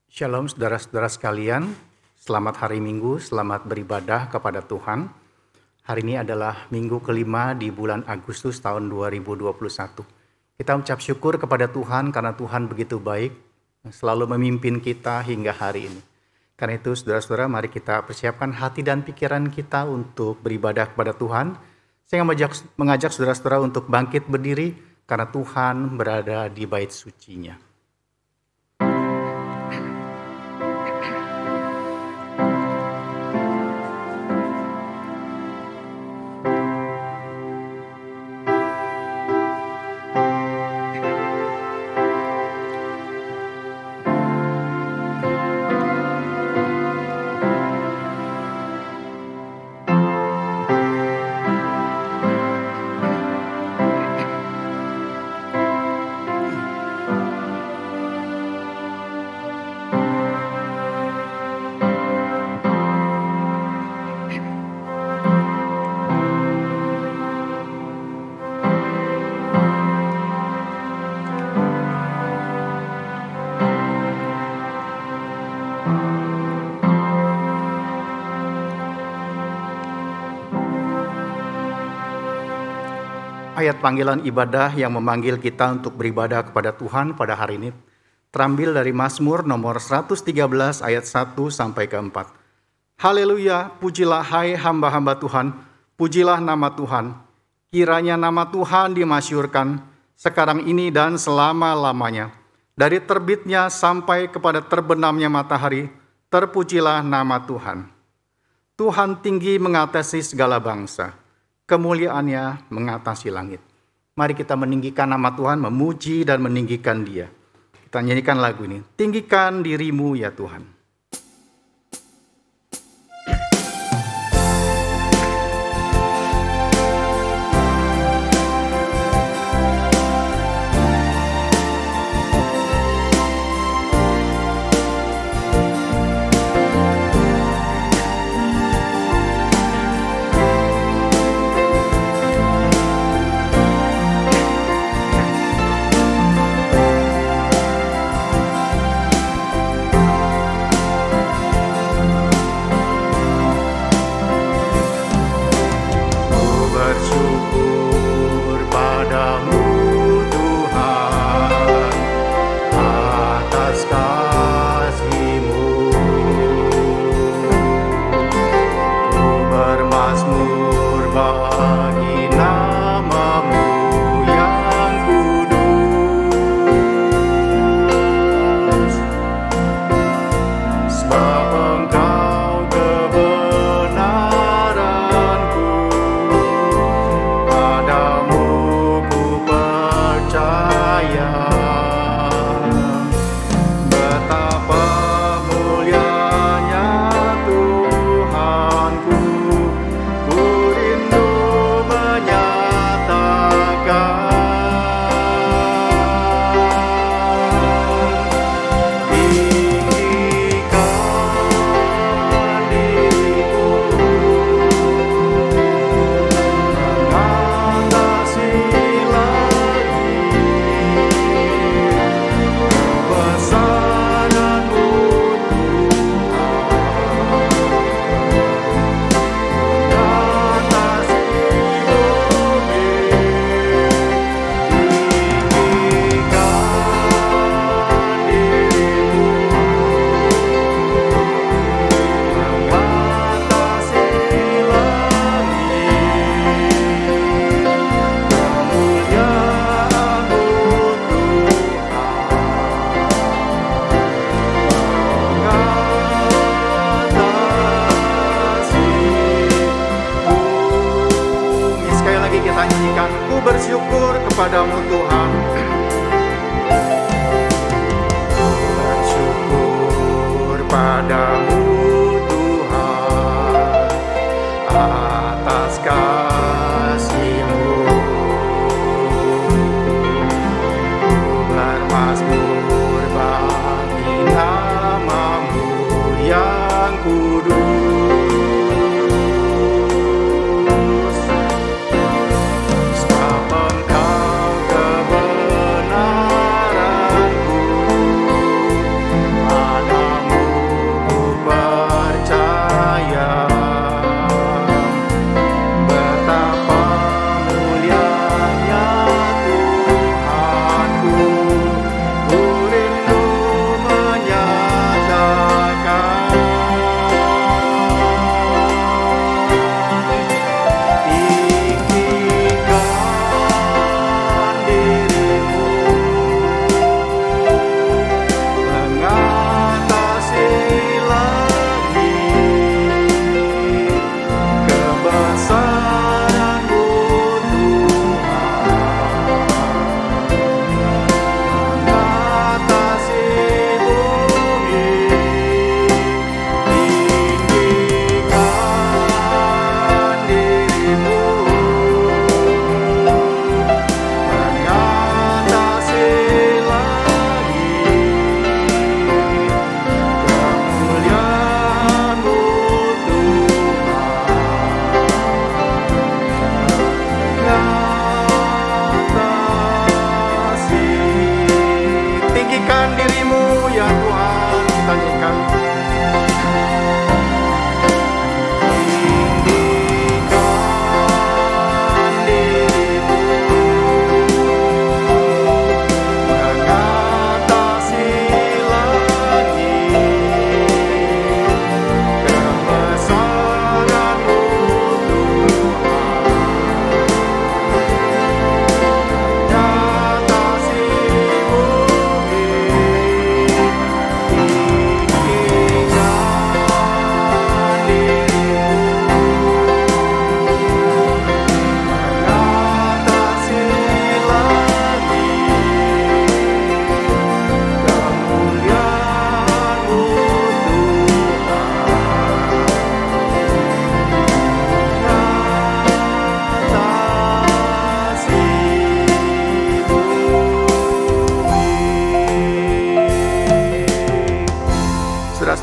Shalom saudara-saudara sekalian, selamat hari Minggu, selamat beribadah kepada Tuhan. Hari ini adalah minggu kelima di bulan Agustus tahun 2021. Kita ucap syukur kepada Tuhan karena Tuhan begitu baik, selalu memimpin kita hingga hari ini. Karena itu saudara-saudara, mari kita persiapkan hati dan pikiran kita untuk beribadah kepada Tuhan. Saya mengajak saudara-saudara untuk bangkit berdiri karena Tuhan berada di bait suci-Nya. Ayat panggilan ibadah yang memanggil kita untuk beribadah kepada Tuhan pada hari ini terambil dari Mazmur nomor 113 ayat 1 sampai ke 4. Haleluya, pujilah hai hamba-hamba Tuhan, pujilah nama Tuhan. Kiranya nama Tuhan dimasyhurkan sekarang ini dan selama-lamanya. Dari terbitnya sampai kepada terbenamnya matahari, terpujilah nama Tuhan. Tuhan tinggi mengatasi segala bangsa, kemuliaannya mengatasi langit. Mari kita meninggikan nama Tuhan, memuji dan meninggikan Dia. Kita nyanyikan lagu ini. Tinggikan dirimu ya Tuhan. Bersyukur kepadamu Tuhan. Bersyukur padamu Tuhan atas kasih-Mu. Bermazmur bagi nama-Mu yang kudus. Ada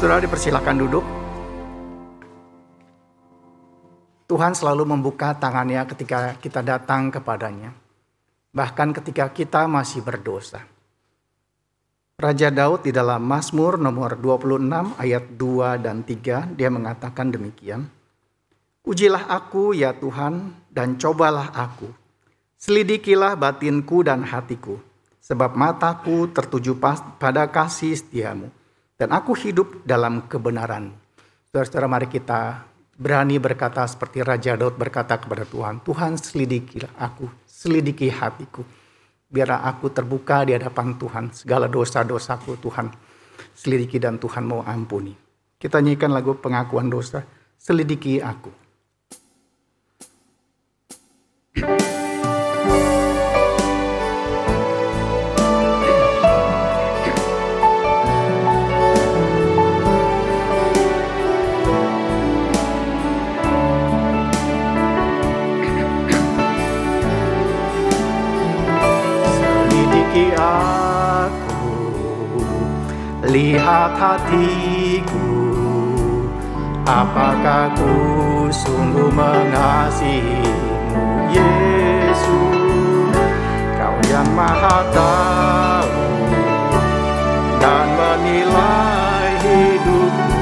Saudara dipersilakan duduk. Tuhan selalu membuka tangannya ketika kita datang kepadanya. Bahkan ketika kita masih berdosa. Raja Daud di dalam Mazmur nomor 26 ayat 2 dan 3 dia mengatakan demikian. Ujilah aku ya Tuhan dan cobalah aku. Selidikilah batinku dan hatiku. Sebab mataku tertuju pada kasih setiamu. Dan aku hidup dalam kebenaran. Saudara-saudara, mari kita berani berkata seperti Raja Daud berkata kepada Tuhan. Tuhan, selidikilah aku, selidiki hatiku. Biar aku terbuka di hadapan Tuhan. Segala dosa-dosaku Tuhan selidiki dan Tuhan mau ampuni. Kita nyanyikan lagu pengakuan dosa. Selidiki aku. Aku, lihat hatiku, apakah ku sungguh mengasihimu, Yesus, Kau yang Maha Tahu dan menilai hidupku,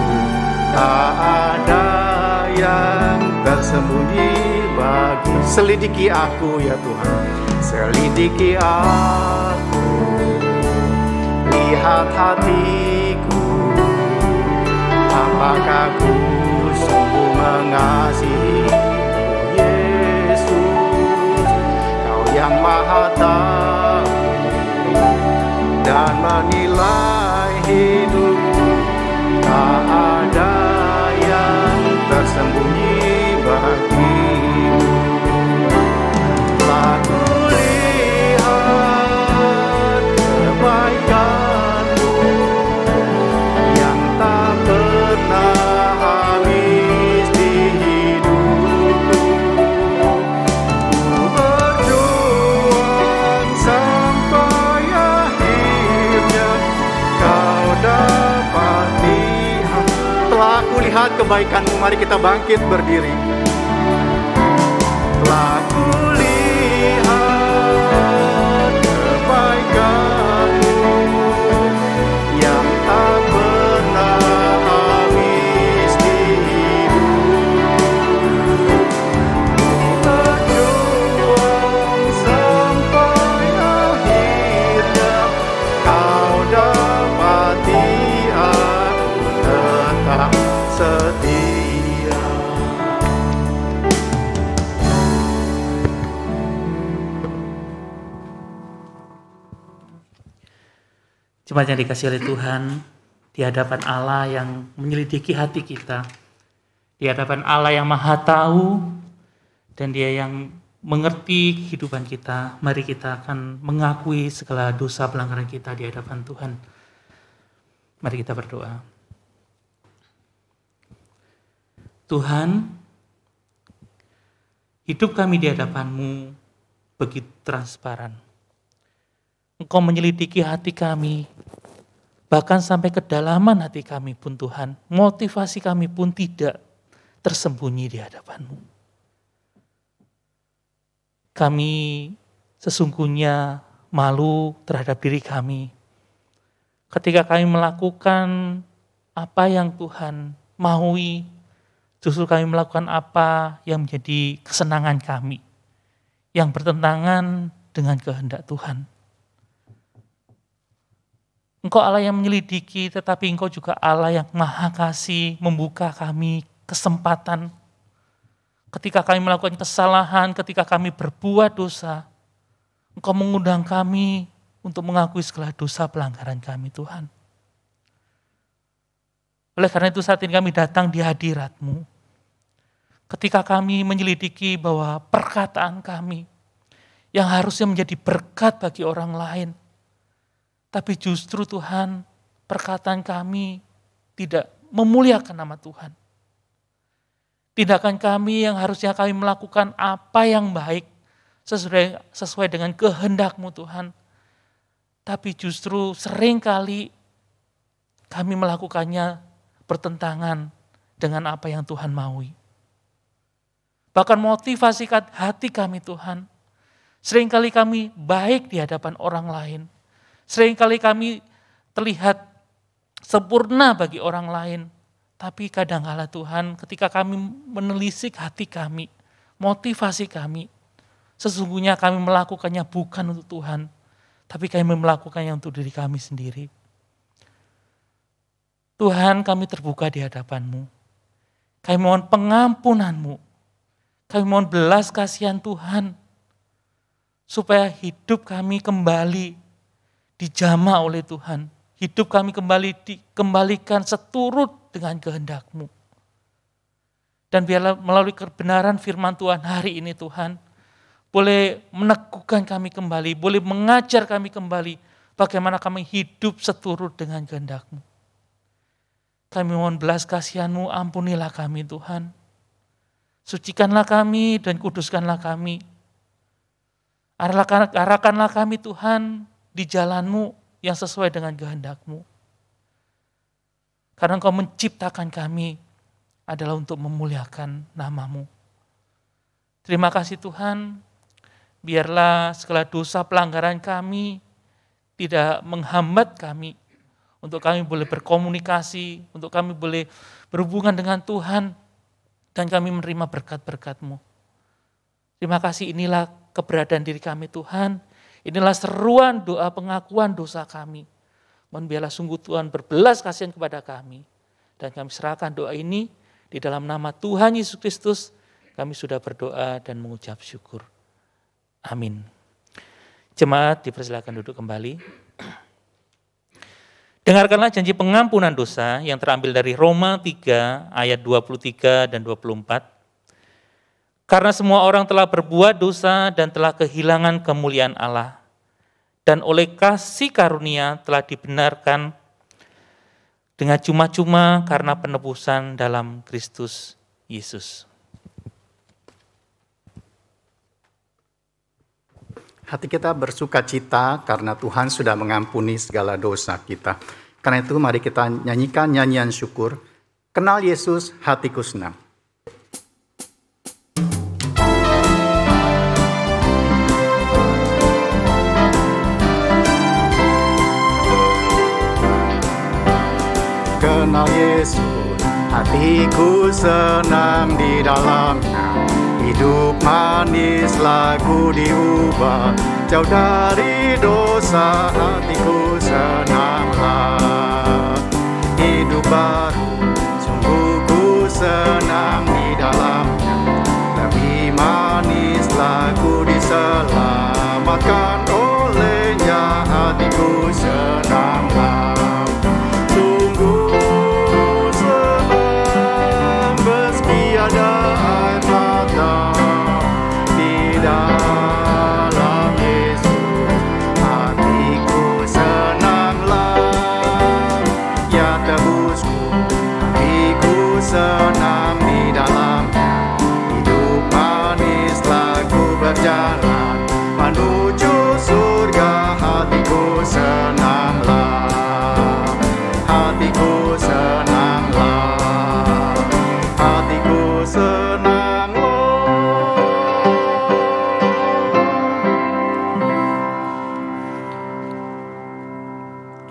tak ada yang tersembunyi bagi. Selidiki aku ya Tuhan, selidiki aku, lihat hatiku, apakah ku sungguh mengasihimu, Yesus, Kau yang Maha Tahu dan menilai hidupku, tak ada yang tersembunyi bagimu. Aku lihat kebaikan-Mu yang tak pernah habis di hidupku. Ku berjuang sampai akhirnya Kau dapat lihat. Telah aku lihat kebaikan-Mu, mari kita bangkit berdiri. Telah ku lihat kebaikan-Mu yang tak pernah habis di hidupku. Berjuang sampai akhirnya Kau dapati aku tetap setia. Jemaat yang dikasihi oleh Tuhan, di hadapan Allah yang menyelidiki hati kita, di hadapan Allah yang Maha Tahu, dan Dia yang mengerti kehidupan kita, mari kita akan mengakui segala dosa pelanggaran kita di hadapan Tuhan. Mari kita berdoa. Tuhan, hidup kami di hadapan-Mu begitu transparan. Engkau menyelidiki hati kami, bahkan sampai kedalaman hati kami pun Tuhan, motivasi kami pun tidak tersembunyi di hadapan-Mu. Kami sesungguhnya malu terhadap diri kami, ketika kami melakukan apa yang Tuhan maui, justru kami melakukan apa yang menjadi kesenangan kami, yang bertentangan dengan kehendak Tuhan. Engkau Allah yang menyelidiki, tetapi Engkau juga Allah yang Maha Kasih, membuka kami kesempatan. Ketika kami melakukan kesalahan, ketika kami berbuat dosa, Engkau mengundang kami untuk mengakui segala dosa pelanggaran kami, Tuhan. Oleh karena itu saat ini kami datang di hadirat-Mu. Ketika kami menyelidiki bahwa perkataan kami yang harusnya menjadi berkat bagi orang lain, tapi justru Tuhan, perkataan kami tidak memuliakan nama Tuhan. Tindakan kami yang harusnya kami melakukan apa yang baik sesuai dengan kehendak-Mu Tuhan. Tapi justru seringkali kami melakukannya bertentangan dengan apa yang Tuhan maui. Bahkan motivasi hati kami Tuhan, seringkali kami baik di hadapan orang lain. Seringkali kami terlihat sempurna bagi orang lain. Tapi kadang-kala Tuhan, ketika kami menelisik hati kami, motivasi kami, sesungguhnya kami melakukannya bukan untuk Tuhan, tapi kami melakukannya untuk diri kami sendiri. Tuhan, kami terbuka di hadapan-Mu. Kami mohon pengampunan-Mu. Kami mohon belas kasihan Tuhan, supaya hidup kami kembali dijamah oleh Tuhan. Hidup kami kembali dikembalikan seturut dengan kehendak-Mu. Dan biarlah melalui kebenaran firman Tuhan hari ini Tuhan, boleh meneguhkan kami kembali, boleh mengajar kami kembali, bagaimana kami hidup seturut dengan kehendak-Mu. Kami mohon belas kasihan-Mu, ampunilah kami Tuhan. Sucikanlah kami dan kuduskanlah kami. Arahkanlah kami Tuhan di jalan-Mu yang sesuai dengan kehendak-Mu. Karena Engkau menciptakan kami adalah untuk memuliakan nama-Mu. Terima kasih Tuhan, biarlah segala dosa pelanggaran kami tidak menghambat kami, untuk kami boleh berkomunikasi, untuk kami boleh berhubungan dengan Tuhan, dan kami menerima berkat-berkat-Mu. Terima kasih, inilah keberadaan diri kami Tuhan, inilah seruan doa pengakuan dosa kami. Mohon biarlah sungguh Tuhan berbelas kasihan kepada kami, dan kami serahkan doa ini di dalam nama Tuhan Yesus Kristus, kami sudah berdoa dan mengucap syukur. Amin. Jemaat dipersilakan duduk kembali. Dengarkanlah janji pengampunan dosa yang terambil dari Roma 3 ayat 23 dan 24. Karena semua orang telah berbuat dosa dan telah kehilangan kemuliaan Allah, dan oleh kasih karunia telah dibenarkan dengan cuma-cuma karena penebusan dalam Kristus Yesus. Hati kita bersuka cita karena Tuhan sudah mengampuni segala dosa kita. Karena itu mari kita nyanyikan nyanyian syukur. Kenal Yesus, hatiku senang. Kenal Yesus, hatiku senang di dalamnya. Hidup manis lagu diubah, jauh dari dosa hatiku senanglah. Hidup baru sungguh ku senang di dalamnya, lebih manis lagu diselamatkan olehnya hatiku senanglah. Sungguh senang meski ada air mata di dalam Yesus, hatiku senanglah. Ya tebusku, hatiku senang di dalamnya. Hidup manis lagu berjalan menuju surga, hatiku senanglah. Hatiku senanglah. Hatiku senanglah.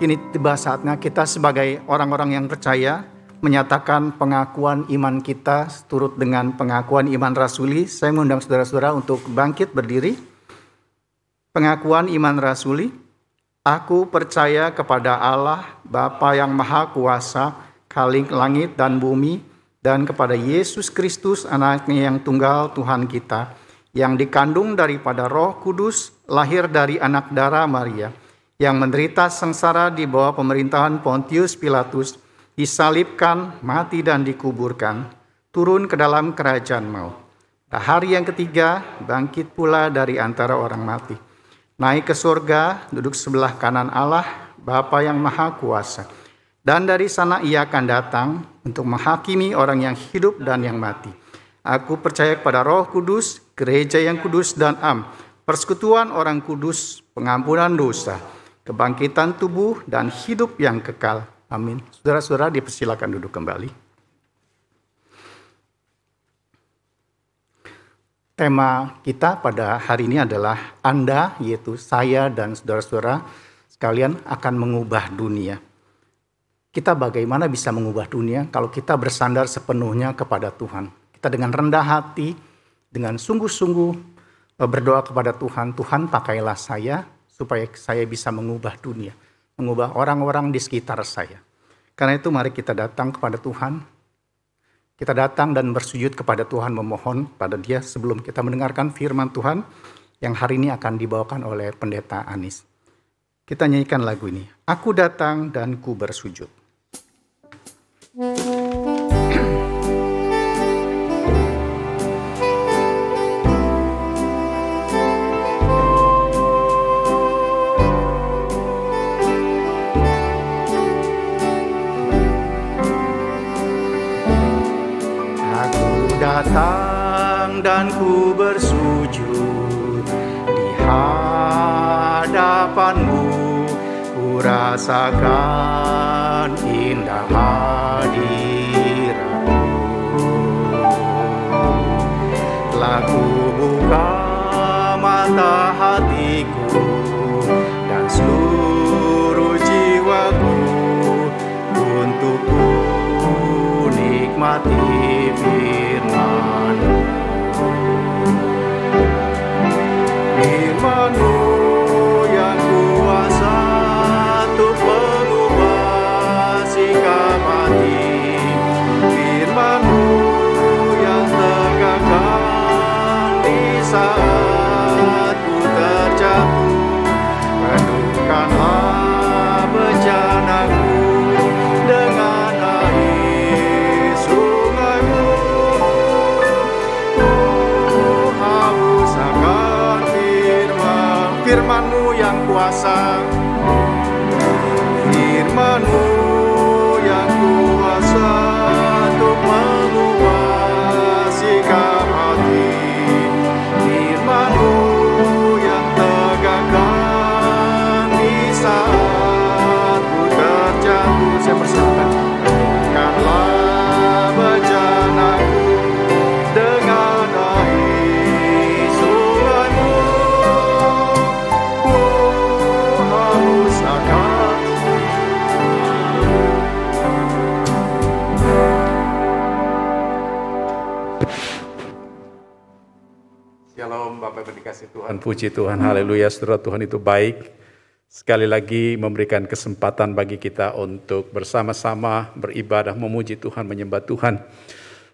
Kini tiba saatnya kita sebagai orang-orang yang percaya menyatakan pengakuan iman kita turut dengan pengakuan iman rasuli. Saya mengundang saudara-saudara untuk bangkit berdiri. Pengakuan iman rasuli. Aku percaya kepada Allah, Bapa yang Maha Kuasa, Khalik langit dan bumi, dan kepada Yesus Kristus, Anaknya yang tunggal Tuhan kita, yang dikandung daripada Roh Kudus, lahir dari anak darah Maria, yang menderita sengsara di bawah pemerintahan Pontius Pilatus, disalibkan, mati dan dikuburkan, turun ke dalam kerajaan maut. Hari yang ketiga, bangkit pula dari antara orang mati. Naik ke surga, duduk sebelah kanan Allah, Bapa yang Maha Kuasa. Dan dari sana ia akan datang untuk menghakimi orang yang hidup dan yang mati. Aku percaya kepada Roh Kudus, gereja yang kudus dan persekutuan orang kudus, pengampunan dosa, kebangkitan tubuh dan hidup yang kekal. Amin. Saudara-saudara dipersilakan duduk kembali. Tema kita pada hari ini adalah Anda, yaitu saya dan saudara-saudara sekalian akan mengubah dunia. Kita bagaimana bisa mengubah dunia kalau kita bersandar sepenuhnya kepada Tuhan. Kita dengan rendah hati, dengan sungguh-sungguh berdoa kepada Tuhan, Tuhan pakailah saya supaya saya bisa mengubah dunia, mengubah orang-orang di sekitar saya. Karena itu mari kita datang kepada Tuhan. Kita datang dan bersujud kepada Tuhan, memohon pada Dia sebelum kita mendengarkan firman Tuhan yang hari ini akan dibawakan oleh Pendeta Anis. Kita nyanyikan lagu ini. Aku datang dan ku bersujud. Datang dan ku bersujud di hadapanmu, ku rasakan indah hadiratmu. Telah ku buka mata hatiku dan seluruh jiwaku untuk ku nikmati firman-Mu. Firman-Mu yang kuasa untuk mengubah sikap hati. Firman-Mu yang tegakkan di saat ku terjatuh. Reduhkanlah bencanaku dengan air sungai-Mu. Haus akan firman-Mu yang kuasa. Firman-Mu yang kuasa untuk mengubah sikap hati. Firman-Mu yang tegakkan di saat ku terjatuh. Saya persilakan. Reduhkanlah bencanaku dengan air sungai-Mu. Haus akan. Shalom Bapak Ibu dikasih Tuhan, puji Tuhan, haleluya. Saudara, Tuhan itu baik. Sekali lagi memberikan kesempatan bagi kita untuk bersama-sama beribadah, memuji Tuhan, menyembah Tuhan.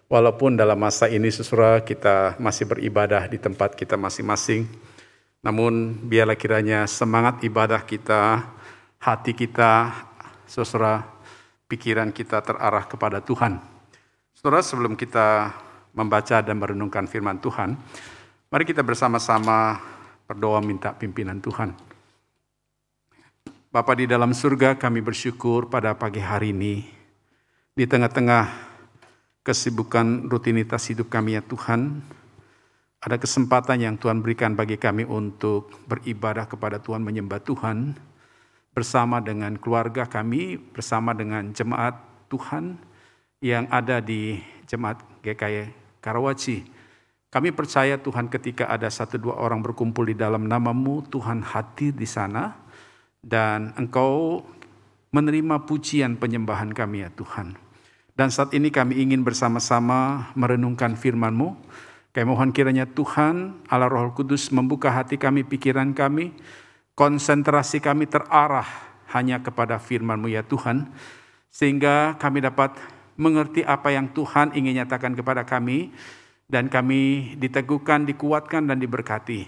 Walaupun dalam masa ini saudara kita masih beribadah di tempat kita masing-masing, namun biarlah kiranya semangat ibadah kita, hati kita, saudara, pikiran kita terarah kepada Tuhan. Saudara, sebelum kita membaca dan merenungkan firman Tuhan, mari kita bersama-sama berdoa minta pimpinan Tuhan. Bapa di dalam surga, kami bersyukur pada pagi hari ini, di tengah-tengah kesibukan rutinitas hidup kami ya Tuhan, ada kesempatan yang Tuhan berikan bagi kami untuk beribadah kepada Tuhan, menyembah Tuhan, bersama dengan keluarga kami, bersama dengan jemaat Tuhan yang ada di jemaat GKI Karawaci. Kami percaya Tuhan ketika ada 1-2 orang berkumpul di dalam nama-Mu, Tuhan hadir di sana, dan Engkau menerima pujian penyembahan kami ya Tuhan. Dan saat ini kami ingin bersama-sama merenungkan firman-Mu. Kami mohon kiranya Tuhan, Allah Roh Kudus membuka hati kami, pikiran kami, konsentrasi kami terarah hanya kepada firman-Mu ya Tuhan. Sehingga kami dapat mengerti apa yang Tuhan ingin nyatakan kepada kami, dan kami diteguhkan, dikuatkan, dan diberkati.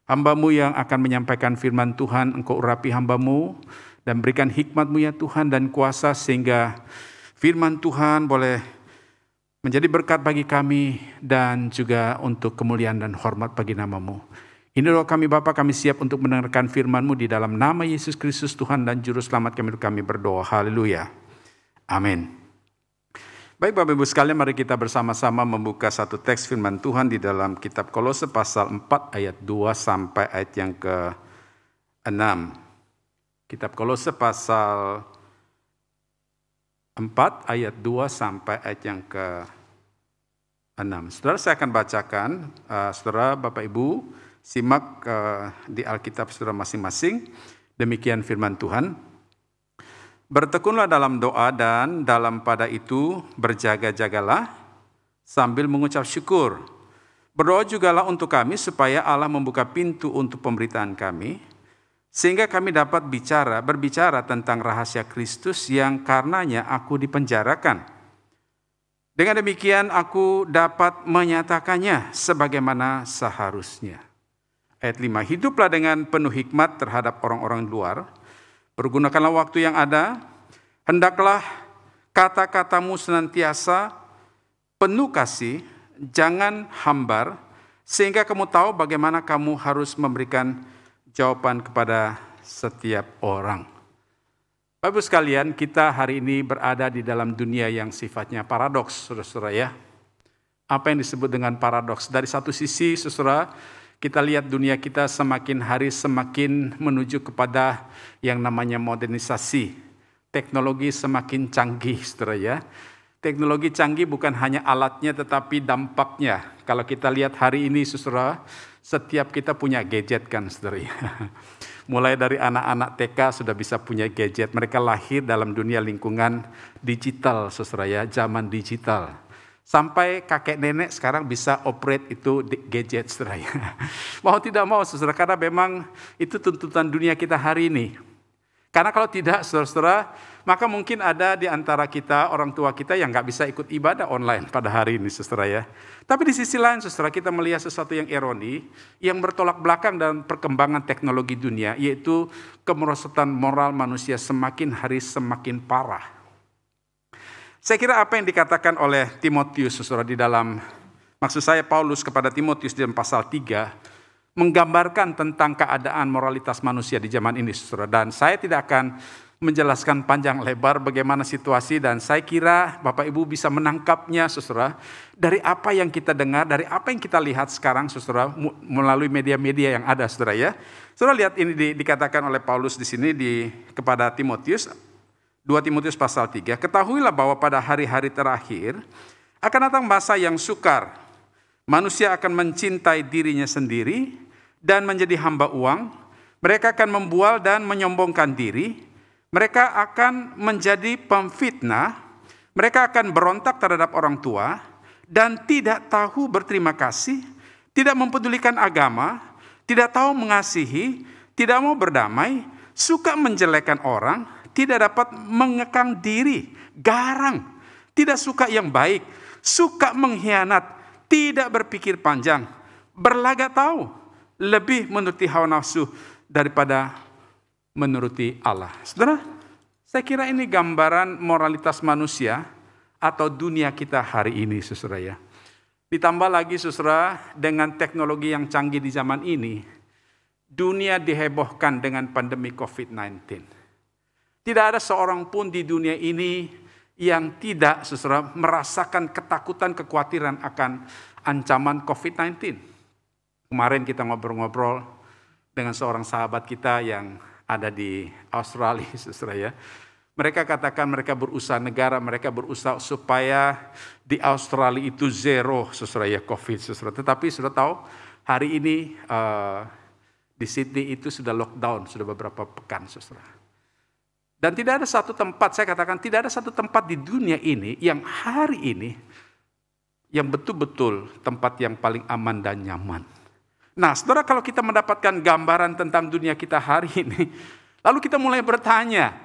Hamba-Mu yang akan menyampaikan firman Tuhan, Engkau urapi hamba-Mu, dan berikan hikmat-Mu ya Tuhan, dan kuasa sehingga firman Tuhan boleh menjadi berkat bagi kami, dan juga untuk kemuliaan dan hormat bagi nama-Mu. Ini doa kami Bapa, kami siap untuk mendengarkan firman-Mu di dalam nama Yesus Kristus Tuhan dan Juru Selamat kami berdoa. Haleluya. Amin. Baik Bapak Ibu sekalian, mari kita bersama-sama membuka satu teks firman Tuhan di dalam kitab Kolose pasal 4 ayat 2 sampai ayat yang ke-6. Kitab Kolose pasal 4 ayat 2 sampai ayat yang ke-6. Saudara, saya akan bacakan, saudara, Bapak Ibu, simak di Alkitab saudara masing-masing. Demikian firman Tuhan. Bertekunlah dalam doa dan dalam pada itu berjaga-jagalah sambil mengucap syukur. Berdoa jugalah untuk kami supaya Allah membuka pintu untuk pemberitaan kami, sehingga kami dapat berbicara tentang rahasia Kristus yang karenanya aku dipenjarakan. Dengan demikian aku dapat menyatakannya sebagaimana seharusnya. Ayat 5, hiduplah dengan penuh hikmat terhadap orang-orang luar. Pergunakanlah waktu yang ada. Hendaklah kata-katamu senantiasa penuh kasih, jangan hambar, sehingga kamu tahu bagaimana kamu harus memberikan jawaban kepada setiap orang. Bapak-Ibu sekalian, kita hari ini berada di dalam dunia yang sifatnya paradoks, saudara-saudara ya. Apa yang disebut dengan paradoks? Dari satu sisi, saudara, kita lihat dunia kita semakin hari semakin menuju kepada yang namanya modernisasi. Teknologi semakin canggih, saudara ya. Teknologi canggih bukan hanya alatnya tetapi dampaknya. Kalau kita lihat hari ini, saudara, setiap kita punya gadget kan, saudara. Mulai dari anak-anak TK sudah bisa punya gadget. Mereka lahir dalam dunia lingkungan digital, saudara ya, zaman digital. Sampai kakek nenek sekarang bisa operate itu gadget, saudara ya. Mau tidak mau, saudara, karena memang itu tuntutan dunia kita hari ini. Karena kalau tidak, saudara-saudara, maka mungkin ada di antara kita, orang tua kita yang nggak bisa ikut ibadah online pada hari ini, saudara ya. Tapi di sisi lain, saudara, kita melihat sesuatu yang ironi, yang bertolak belakang dalam perkembangan teknologi dunia, yaitu kemerosotan moral manusia semakin hari semakin parah. Saya kira apa yang dikatakan oleh Timotius, saudara, di dalam, maksud saya Paulus kepada Timotius di dalam pasal 3, menggambarkan tentang keadaan moralitas manusia di zaman ini, saudara. Dan saya tidak akan menjelaskan panjang lebar bagaimana situasi, dan saya kira Bapak Ibu bisa menangkapnya, saudara, dari apa yang kita dengar, dari apa yang kita lihat sekarang, saudara, melalui media-media yang ada, saudara ya. Saudara lihat ini dikatakan oleh Paulus di sini kepada Timotius, 2 Timotius pasal 3, ketahuilah bahwa pada hari-hari terakhir akan datang masa yang sukar. Manusia akan mencintai dirinya sendiri dan menjadi hamba uang. Mereka akan membual dan menyombongkan diri. Mereka akan menjadi pemfitnah. Mereka akan berontak terhadap orang tua dan tidak tahu berterima kasih, tidak mempedulikan agama, tidak tahu mengasihi, tidak mau berdamai, suka menjelekkan orang, tidak dapat mengekang diri, garang, tidak suka yang baik, suka mengkhianat, tidak berpikir panjang, berlagak tahu, lebih menuruti hawa nafsu daripada menuruti Allah. Saudara, saya kira ini gambaran moralitas manusia atau dunia kita hari ini, saudara ya. Ditambah lagi, saudara, dengan teknologi yang canggih di zaman ini, dunia dihebohkan dengan pandemi COVID-19. Tidak ada seorang pun di dunia ini yang tidak, saudara, merasakan ketakutan, kekhawatiran akan ancaman COVID-19. Kemarin kita ngobrol-ngobrol dengan seorang sahabat kita yang ada di Australia, saudara ya. Mereka katakan mereka berusaha, negara mereka berusaha supaya di Australia itu zero, saudara ya, COVID, saudara. Tetapi sudah tahu hari ini di Sydney itu sudah lockdown, sudah beberapa pekan, saudara. Dan tidak ada satu tempat, saya katakan tidak ada satu tempat di dunia ini yang hari ini yang betul-betul tempat yang paling aman dan nyaman. Nah, saudara, kalau kita mendapatkan gambaran tentang dunia kita hari ini, lalu kita mulai bertanya,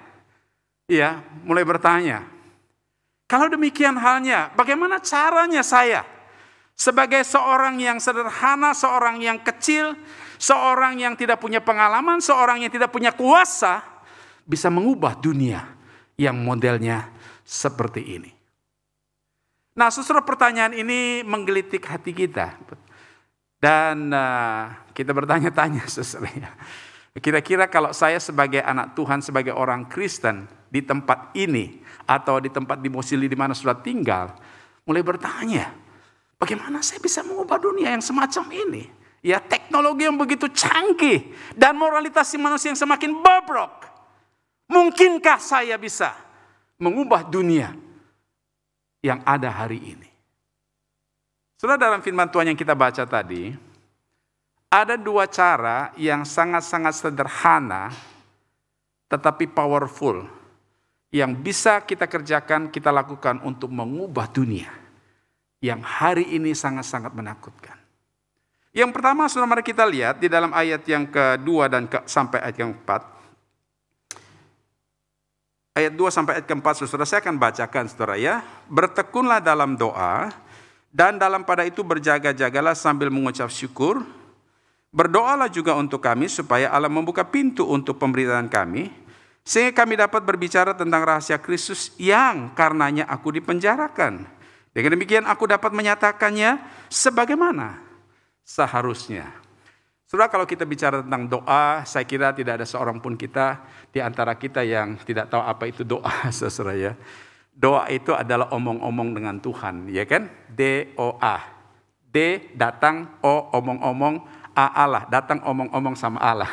kalau demikian halnya, bagaimana caranya saya sebagai seorang yang sederhana, seorang yang kecil, seorang yang tidak punya pengalaman, seorang yang tidak punya kuasa, bisa mengubah dunia yang modelnya seperti ini. Nah, saudara, pertanyaan ini menggelitik hati kita. Dan kita bertanya-tanya, saudara, kira-kira kalau saya sebagai anak Tuhan, sebagai orang Kristen di tempat ini atau di tempat di Mosili di mana sudah tinggal, mulai bertanya, bagaimana saya bisa mengubah dunia yang semacam ini? Ya, teknologi yang begitu canggih dan moralitas manusia yang semakin bobrok. Mungkinkah saya bisa mengubah dunia yang ada hari ini. Saudara, dalam firman Tuhan yang kita baca tadi, ada dua cara yang sangat-sangat sederhana tetapi powerful yang bisa kita kerjakan, kita lakukan untuk mengubah dunia yang hari ini sangat-sangat menakutkan. Yang pertama, saudara, mari kita lihat di dalam ayat yang kedua dan sampai ayat yang keempat. Ayat 2 sampai ayat keempat, saudara, saya akan bacakan, saudara ya. Bertekunlah dalam doa, dan dalam pada itu berjaga-jagalah sambil mengucap syukur. Berdoalah juga untuk kami, supaya Allah membuka pintu untuk pemberitaan kami, sehingga kami dapat berbicara tentang rahasia Kristus yang karenanya aku dipenjarakan. Dengan demikian aku dapat menyatakannya sebagaimana seharusnya. Saudara, kalau kita bicara tentang doa, saya kira tidak ada seorang pun kita di antara kita yang tidak tahu apa itu doa, saudara ya. Doa itu adalah omong-omong dengan Tuhan, ya kan? D-O-A. D datang, O omong-omong, A Allah, datang omong-omong sama Allah.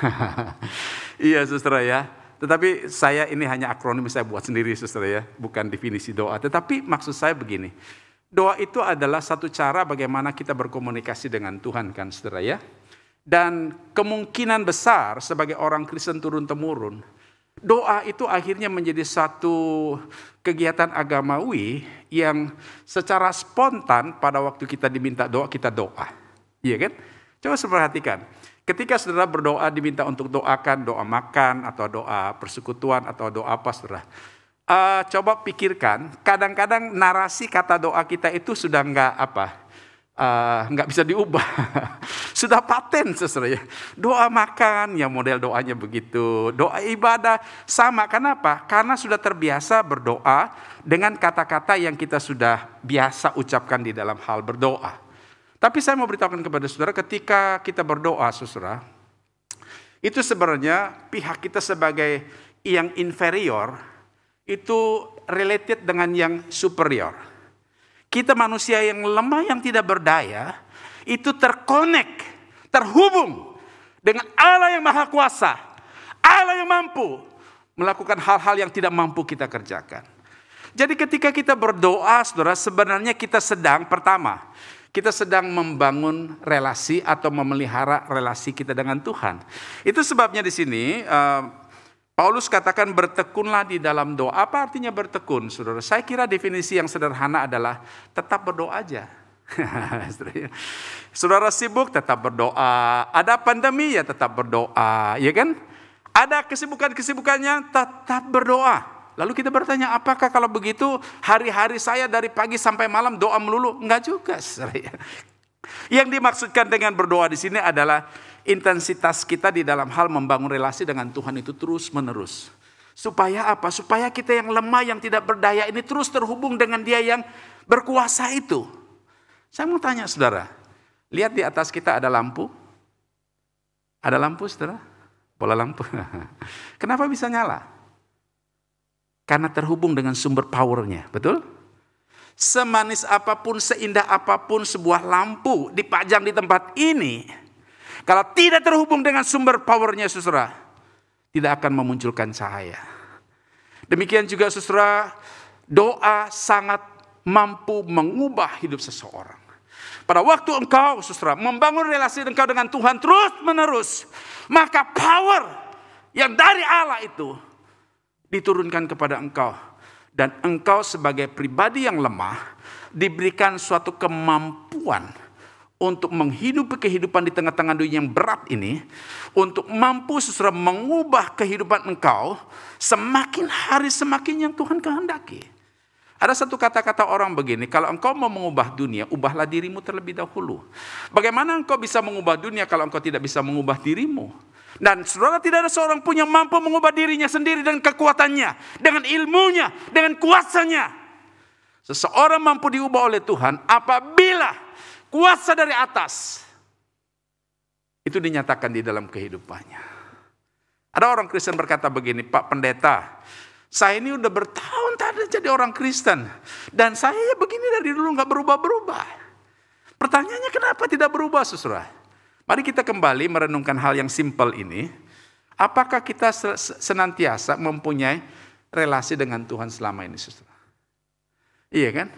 Iya, saudara ya. Tetapi saya ini hanya akronim saya buat sendiri, saudara ya, bukan definisi doa. Tetapi maksud saya begini. Doa itu adalah satu cara bagaimana kita berkomunikasi dengan Tuhan, kan saudara ya. Dan kemungkinan besar sebagai orang Kristen turun-temurun, doa itu akhirnya menjadi satu kegiatan agamawi yang secara spontan pada waktu kita diminta doa, kita doa. Iya kan? Coba perhatikan. Ketika saudara berdoa diminta untuk doakan, doa makan atau doa persekutuan atau doa apa, saudara. Coba pikirkan, kadang-kadang narasi kata doa kita itu sudah nggak bisa diubah. Sudah paten, saudara ya. Doa makan, ya model doanya begitu. Doa ibadah sama. Kenapa? Karena sudah terbiasa berdoa dengan kata-kata yang kita sudah biasa ucapkan di dalam hal berdoa. Tapi saya mau beritahukan kepada saudara, ketika kita berdoa, saudara, itu sebenarnya pihak kita sebagai yang inferior itu related dengan yang superior. Kita manusia yang lemah, yang tidak berdaya, itu terhubung dengan Allah yang maha kuasa, Allah yang mampu melakukan hal-hal yang tidak mampu kita kerjakan. Jadi ketika kita berdoa, saudara, sebenarnya kita sedang membangun relasi atau memelihara relasi kita dengan Tuhan. Itu sebabnya di sini Paulus katakan bertekunlah di dalam doa. Apa artinya bertekun, saudara? Saya kira definisi yang sederhana adalah tetap berdoa aja. Saudara sibuk, tetap berdoa. Ada pandemi, ya tetap berdoa, ya kan? Ada kesibukannya, tetap berdoa. Lalu kita bertanya, apakah kalau begitu hari-hari saya dari pagi sampai malam doa melulu? Enggak juga, saudara. Yang dimaksudkan dengan berdoa di sini adalah intensitas kita di dalam hal membangun relasi dengan Tuhan itu terus menerus. Supaya apa? Supaya kita yang lemah, yang tidak berdaya ini terus terhubung dengan Dia yang berkuasa itu. Saya mau tanya saudara, lihat di atas kita ada lampu? Ada lampu, saudara? Bola lampu. Kenapa bisa nyala? Karena terhubung dengan sumber powernya, betul? Semanis apapun, seindah apapun sebuah lampu dipajang di tempat ini, kalau tidak terhubung dengan sumber powernya, saudara, tidak akan memunculkan cahaya. Demikian juga, saudara, doa sangat mampu mengubah hidup seseorang. Pada waktu engkau, saudara, membangun relasi engkau dengan Tuhan terus menerus, maka power yang dari Allah itu diturunkan kepada engkau. Dan engkau sebagai pribadi yang lemah diberikan suatu kemampuan untuk menghidupi kehidupan di tengah-tengah dunia yang berat ini, untuk mampu saudara mengubah kehidupan engkau semakin hari semakin yang Tuhan kehendaki. Ada satu kata-kata orang begini, kalau engkau mau mengubah dunia, ubahlah dirimu terlebih dahulu. Bagaimana engkau bisa mengubah dunia kalau engkau tidak bisa mengubah dirimu? Dan saudara, tidak ada seorang pun yang mampu mengubah dirinya sendiri dengan kekuatannya, dengan ilmunya, dengan kuasanya. Seseorang mampu diubah oleh Tuhan apabila kuasa dari atas itu dinyatakan di dalam kehidupannya. Ada orang Kristen berkata begini, Pak Pendeta, saya ini udah bertahun-tahun jadi orang Kristen, dan saya begini dari dulu gak berubah-berubah. Pertanyaannya, kenapa tidak berubah, saudara? Mari kita kembali merenungkan hal yang simpel ini. Apakah kita senantiasa mempunyai relasi dengan Tuhan selama ini, saudara? Iya kan?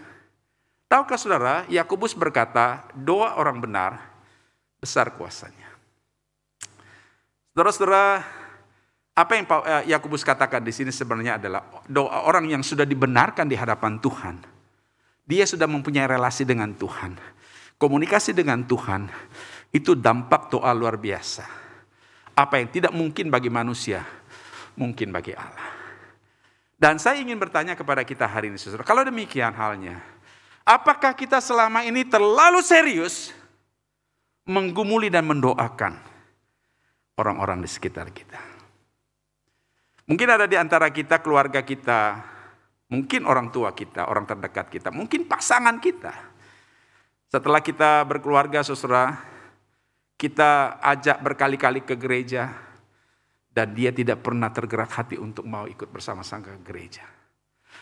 Tahukah saudara, Yakobus berkata, doa orang benar besar kuasanya. Saudara-saudara, apa yang Yakobus katakan di sini sebenarnya adalah doa orang yang sudah dibenarkan di hadapan Tuhan. Dia sudah mempunyai relasi dengan Tuhan. Komunikasi dengan Tuhan, itu dampak doa luar biasa. Apa yang tidak mungkin bagi manusia, mungkin bagi Allah. Dan saya ingin bertanya kepada kita hari ini, saudara, kalau demikian halnya, apakah kita selama ini terlalu serius menggumuli dan mendoakan orang-orang di sekitar kita? Mungkin ada di antara kita, keluarga kita, mungkin orang tua kita, orang terdekat kita, mungkin pasangan kita. Setelah kita berkeluarga, saudara, kita ajak berkali-kali ke gereja, dan dia tidak pernah tergerak hati untuk mau ikut bersama-sama ke gereja.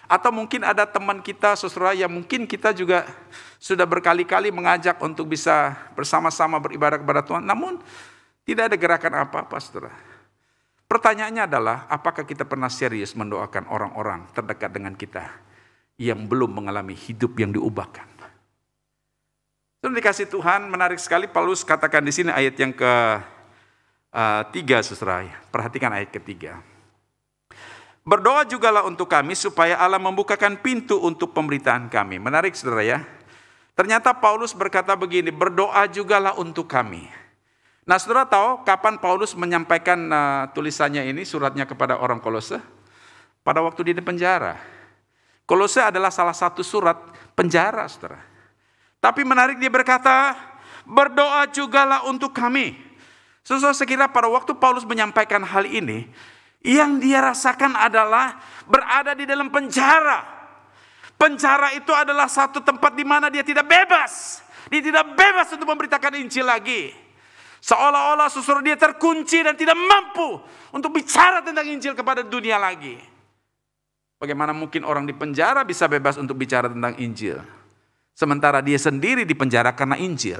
Atau mungkin ada teman kita, saudara, yang mungkin kita juga sudah berkali-kali mengajak untuk bisa bersama-sama beribadah kepada Tuhan, namun tidak ada gerakan apa-apa, saudara. Pertanyaannya adalah, apakah kita pernah serius mendoakan orang-orang terdekat dengan kita yang belum mengalami hidup yang diubahkan? Saudara dikasih Tuhan, menarik sekali Paulus katakan di sini ayat yang ketiga, saudara. Perhatikan ayat ketiga. Berdoa jugalah untuk kami supaya Allah membukakan pintu untuk pemberitaan kami. Menarik, saudara ya. Ternyata Paulus berkata begini, berdoa jugalah untuk kami. Nah, saudara tahu kapan Paulus menyampaikan tulisannya ini, suratnya kepada orang Kolose? Pada waktu di penjara. Kolose adalah salah satu surat penjara, saudara. Tapi menarik, dia berkata, berdoa jugalah untuk kami. Saudara, sekira pada waktu Paulus menyampaikan hal ini, yang dia rasakan adalah berada di dalam penjara. Penjara itu adalah satu tempat di mana dia tidak bebas. Dia tidak bebas untuk memberitakan Injil lagi. Seolah-olah saudara dia terkunci dan tidak mampu untuk bicara tentang Injil kepada dunia lagi. Bagaimana mungkin orang di penjara bisa bebas untuk bicara tentang Injil, sementara dia sendiri di penjara karena Injil.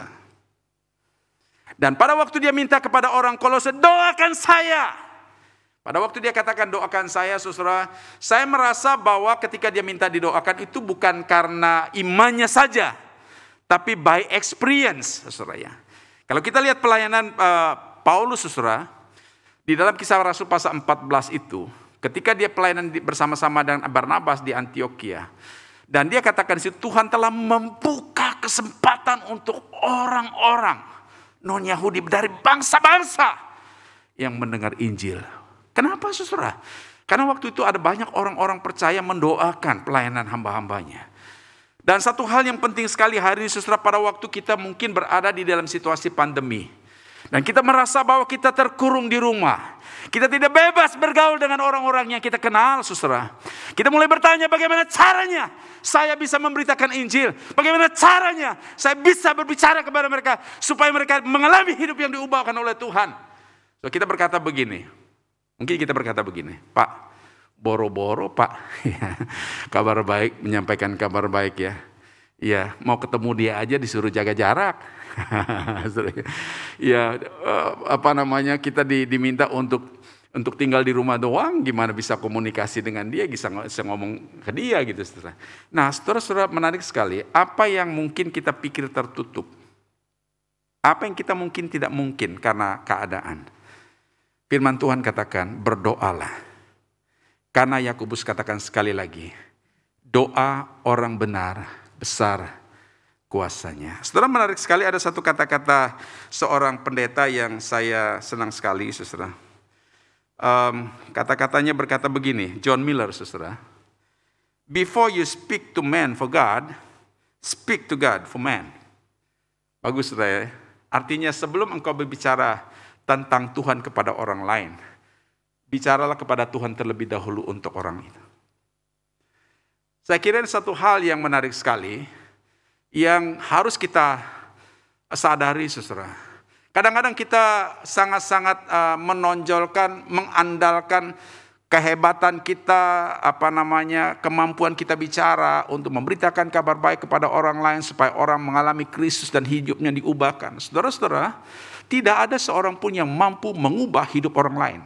Dan pada waktu dia minta kepada orang Kolose, doakan saya. Pada waktu dia katakan doakan saya, saudara, saya merasa bahwa ketika dia minta didoakan itu bukan karena imannya saja, tapi by experience, saudara ya. Kalau kita lihat pelayanan Paulus, saudara, di dalam Kisah Rasul pasal 14 itu, ketika dia pelayanan bersama-sama dengan Barnabas di Antioquia, dan dia katakan di situ, Tuhan telah membuka kesempatan untuk orang-orang non-Yahudi dari bangsa-bangsa yang mendengar Injil. Kenapa, saudara? Karena waktu itu ada banyak orang-orang percaya mendoakan pelayanan hamba-hambanya. Dan satu hal yang penting sekali hari ini, saudara, pada waktu kita mungkin berada di dalam situasi pandemi. Dan kita merasa bahwa kita terkurung di rumah. Kita tidak bebas bergaul dengan orang-orang yang kita kenal, saudara. Kita mulai bertanya bagaimana caranya saya bisa memberitakan Injil. Bagaimana caranya saya bisa berbicara kepada mereka supaya mereka mengalami hidup yang diubahkan oleh Tuhan. So, kita berkata begini. Mungkin kita berkata begini, Pak. Boro-boro Pak, kabar baik, menyampaikan kabar baik ya. Ya, mau ketemu dia aja disuruh jaga jarak. Ya, kita diminta untuk tinggal di rumah doang, gimana bisa komunikasi dengan dia, bisa ngomong ke dia gitu, saudara. Nah, saudara-saudara, menarik sekali, apa yang mungkin kita pikir tertutup, apa yang kita mungkin tidak mungkin karena keadaan. Firman Tuhan katakan, berdoalah. Karena Yakobus katakan sekali lagi, doa orang benar besar kuasanya. Saudara, menarik sekali, ada satu kata-kata seorang pendeta yang saya senang sekali, saudara. Kata-katanya berkata begini, John Miller, saudara. Before you speak to man for God, speak to God for man. Bagus, saudara ya. Artinya sebelum engkau berbicara tentang Tuhan kepada orang lain, bicaralah kepada Tuhan terlebih dahulu untuk orang itu. Saya kira ini satu hal yang menarik sekali, yang harus kita sadari, saudara. Kadang-kadang kita sangat-sangat menonjolkan, mengandalkan kehebatan kita, kemampuan kita bicara untuk memberitakan kabar baik kepada orang lain supaya orang mengalami Kristus dan hidupnya diubahkan. Saudara-saudara, tidak ada seorang pun yang mampu mengubah hidup orang lain.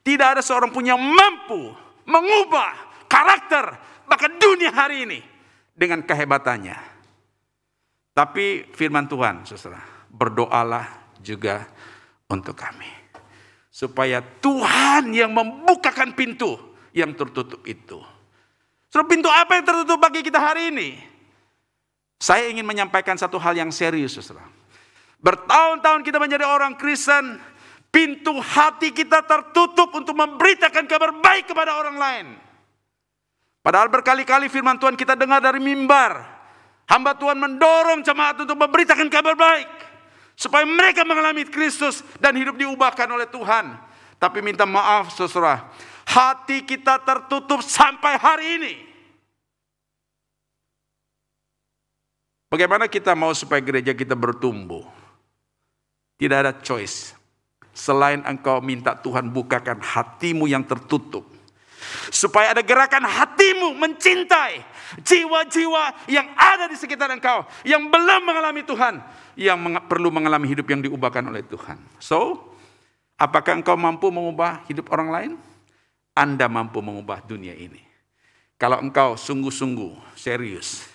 Tidak ada seorang pun yang mampu mengubah karakter bahkan dunia hari ini dengan kehebatannya. Tapi firman Tuhan, saudara, berdoalah juga untuk kami. Supaya Tuhan yang membukakan pintu yang tertutup itu. Saudara, pintu apa yang tertutup bagi kita hari ini? Saya ingin menyampaikan satu hal yang serius, saudara. Bertahun-tahun kita menjadi orang Kristen, pintu hati kita tertutup untuk memberitakan kabar baik kepada orang lain. Padahal berkali-kali firman Tuhan kita dengar dari mimbar. Hamba Tuhan mendorong jemaat untuk memberitakan kabar baik. Supaya mereka mengalami Kristus dan hidup diubahkan oleh Tuhan. Tapi minta maaf saudara, hati kita tertutup sampai hari ini. Bagaimana kita mau supaya gereja kita bertumbuh? Tidak ada choice. Selain engkau minta Tuhan bukakan hatimu yang tertutup. Supaya ada gerakan hatimu mencintai jiwa-jiwa yang ada di sekitar engkau. Yang belum mengalami Tuhan. Yang perlu mengalami hidup yang diubahkan oleh Tuhan. So, apakah engkau mampu mengubah hidup orang lain? Anda mampu mengubah dunia ini. Kalau engkau sungguh-sungguh serius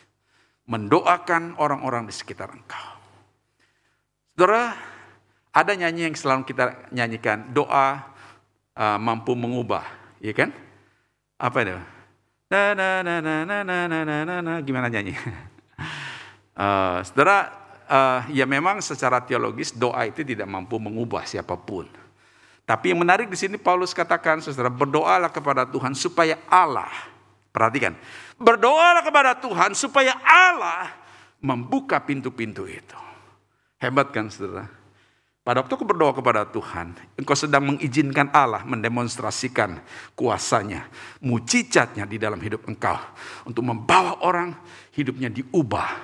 mendoakan orang-orang di sekitar engkau. Saudara, ada nyanyi yang selalu kita nyanyikan, doa mampu mengubah, ya kan? Apa itu? Gimana nyanyi? Saudara, ya memang secara teologis doa itu tidak mampu mengubah siapapun. Tapi yang menarik di sini Paulus katakan, saudara, berdoalah kepada Tuhan supaya Allah, perhatikan, berdoalah kepada Tuhan supaya Allah membuka pintu-pintu itu. Hebat kan, saudara? Pada waktu kau berdoa kepada Tuhan, engkau sedang mengizinkan Allah mendemonstrasikan kuasanya, mujizatnya di dalam hidup engkau. Untuk membawa orang hidupnya diubah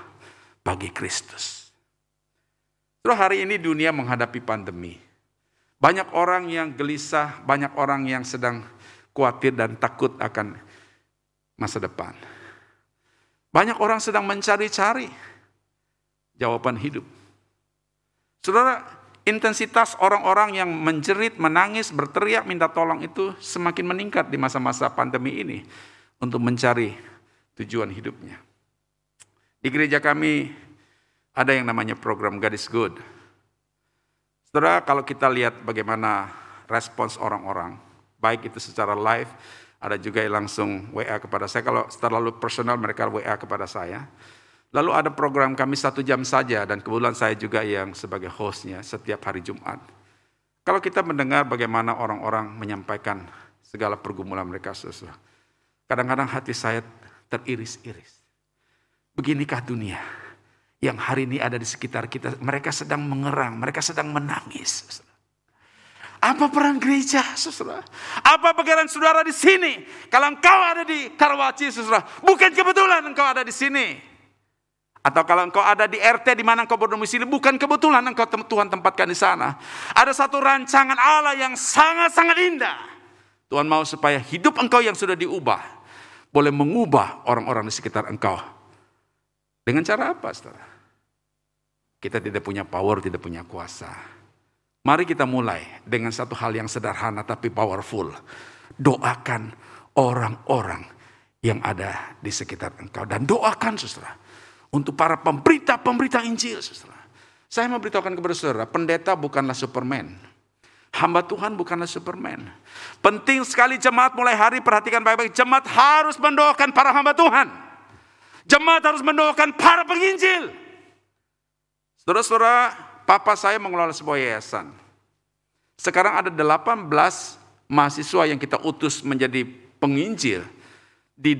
bagi Kristus. Terus hari ini dunia menghadapi pandemi. Banyak orang yang gelisah, banyak orang yang sedang khawatir dan takut akan masa depan. Banyak orang sedang mencari-cari jawaban hidup. Saudara, intensitas orang-orang yang menjerit, menangis, berteriak, minta tolong itu semakin meningkat di masa-masa pandemi ini untuk mencari tujuan hidupnya. Di gereja kami ada yang namanya program God is Good. Saudara, kalau kita lihat bagaimana respons orang-orang, baik itu secara live, ada juga yang langsung WA kepada saya. Kalau terlalu personal mereka WA kepada saya. Lalu ada program kami 1 jam saja dan kebetulan saya juga yang sebagai hostnya setiap hari Jumat. Kalau kita mendengar bagaimana orang-orang menyampaikan segala pergumulan mereka, kadang-kadang hati saya teriris-iris. Beginikah dunia yang hari ini ada di sekitar kita, mereka sedang mengerang, mereka sedang menangis. Apa peran gereja, saudara? Apa peran saudara di sini? Kalau engkau ada di Karawaci, saudara, bukan kebetulan engkau ada di sini. Atau kalau engkau ada di RT di mana engkau berdomisili, bukan kebetulan engkau Tuhan tempatkan di sana. Ada satu rancangan Allah yang sangat-sangat indah. Tuhan mau supaya hidup engkau yang sudah diubah boleh mengubah orang-orang di sekitar engkau. Dengan cara apa, saudara? Kita tidak punya power, tidak punya kuasa. Mari kita mulai dengan satu hal yang sederhana tapi powerful. Doakan orang-orang yang ada di sekitar engkau. Dan doakan, saudara, untuk para pemberita Injil, saudara. Saya mau beritahukan kepada saudara, pendeta bukanlah Superman. Hamba Tuhan bukanlah Superman. Penting sekali jemaat mulai hari, perhatikan baik-baik. Jemaat harus mendoakan para hamba Tuhan. Jemaat harus mendoakan para penginjil. Saudara-saudara, papa saya mengelola sebuah yayasan. Sekarang ada 18 mahasiswa yang kita utus menjadi penginjil di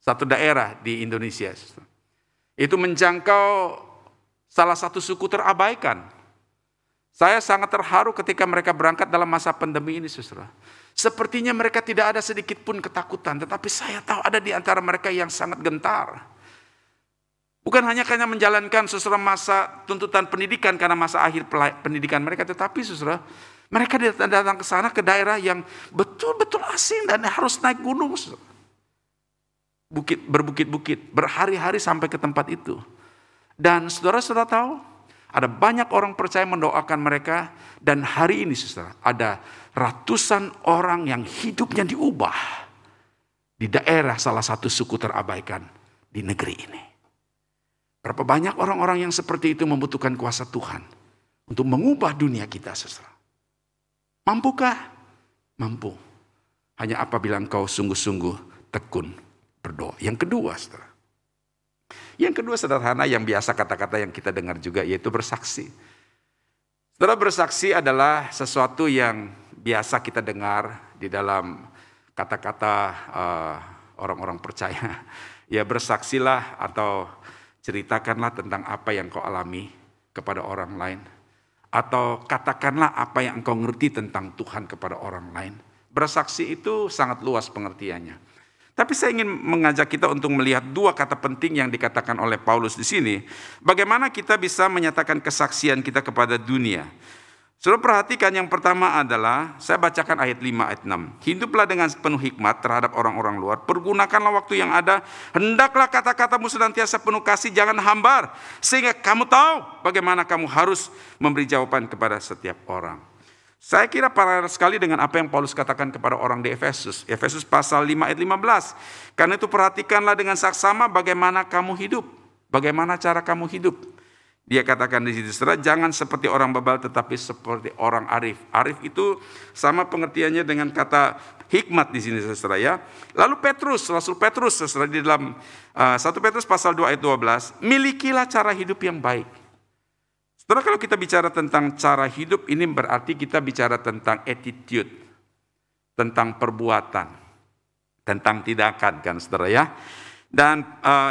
satu daerah di Indonesia. Itu menjangkau salah satu suku terabaikan. Saya sangat terharu ketika mereka berangkat dalam masa pandemi ini, saudara. Sepertinya mereka tidak ada sedikit pun ketakutan, tetapi saya tahu ada di antara mereka yang sangat gentar. Bukan hanya karena menjalankan saudara masa tuntutan pendidikan karena masa akhir pendidikan mereka, tetapi saudara, mereka datang ke sana ke daerah yang betul-betul asing dan harus naik gunung, saudara. Berbukit-bukit, berhari-hari sampai ke tempat itu. Dan saudara tahu, Ada banyak orang percaya mendoakan mereka. Dan hari ini saudara, ada ratusan orang yang hidupnya diubah di daerah salah satu suku terabaikan di negeri ini. Berapa banyak orang-orang yang seperti itu membutuhkan kuasa Tuhan untuk mengubah dunia kita saudara. Mampukah? Mampu. Hanya apabila engkau sungguh-sungguh tekun berdoa. Yang kedua saudara. Yang kedua sederhana yang biasa kata-kata yang kita dengar juga yaitu bersaksi. Saudara, bersaksi adalah sesuatu yang biasa kita dengar di dalam kata-kata orang-orang percaya. Ya bersaksilah atau ceritakanlah tentang apa yang kau alami kepada orang lain. Atau katakanlah apa yang engkau ngerti tentang Tuhan kepada orang lain. Bersaksi itu sangat luas pengertiannya. Tapi saya ingin mengajak kita untuk melihat dua kata penting yang dikatakan oleh Paulus di sini. Bagaimana kita bisa menyatakan kesaksian kita kepada dunia. Saudara perhatikan yang pertama adalah, saya bacakan ayat 5, ayat 6. Hiduplah dengan penuh hikmat terhadap orang-orang luar. Pergunakanlah waktu yang ada. Hendaklah kata-katamu senantiasa penuh kasih, jangan hambar. Sehingga kamu tahu bagaimana kamu harus memberi jawaban kepada setiap orang. Saya kira paralel sekali dengan apa yang Paulus katakan kepada orang di Efesus. Efesus pasal 5 ayat 15. Karena itu perhatikanlah dengan saksama bagaimana kamu hidup. Bagaimana cara kamu hidup. Dia katakan di situ, saudara, jangan seperti orang bebal tetapi seperti orang arif. Arif itu sama pengertiannya dengan kata hikmat di sini, saudara ya. Lalu Petrus, Rasul Petrus, saudara, di dalam 1 Petrus pasal 2 ayat 12, milikilah cara hidup yang baik. Saudara, kalau kita bicara tentang cara hidup, ini berarti kita bicara tentang attitude, tentang perbuatan, tentang tindakan, kan saudara ya. Dan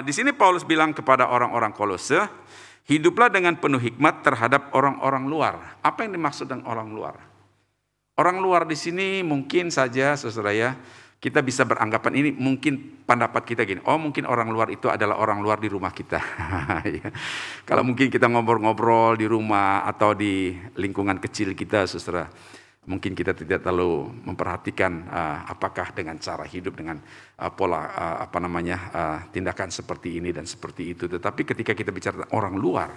di sini Paulus bilang kepada orang-orang Kolose, hiduplah dengan penuh hikmat terhadap orang-orang luar. Apa yang dimaksud dengan orang luar? Orang luar di sini mungkin saja, saudara ya, kita bisa beranggapan ini mungkin pendapat kita gini, oh mungkin orang luar itu adalah orang luar di rumah kita. Kalau mungkin kita ngobrol-ngobrol di rumah atau di lingkungan kecil kita, saudara, mungkin kita tidak terlalu memperhatikan apakah dengan cara hidup, dengan pola tindakan seperti ini dan seperti itu. Tetapi ketika kita bicara tentang orang luar,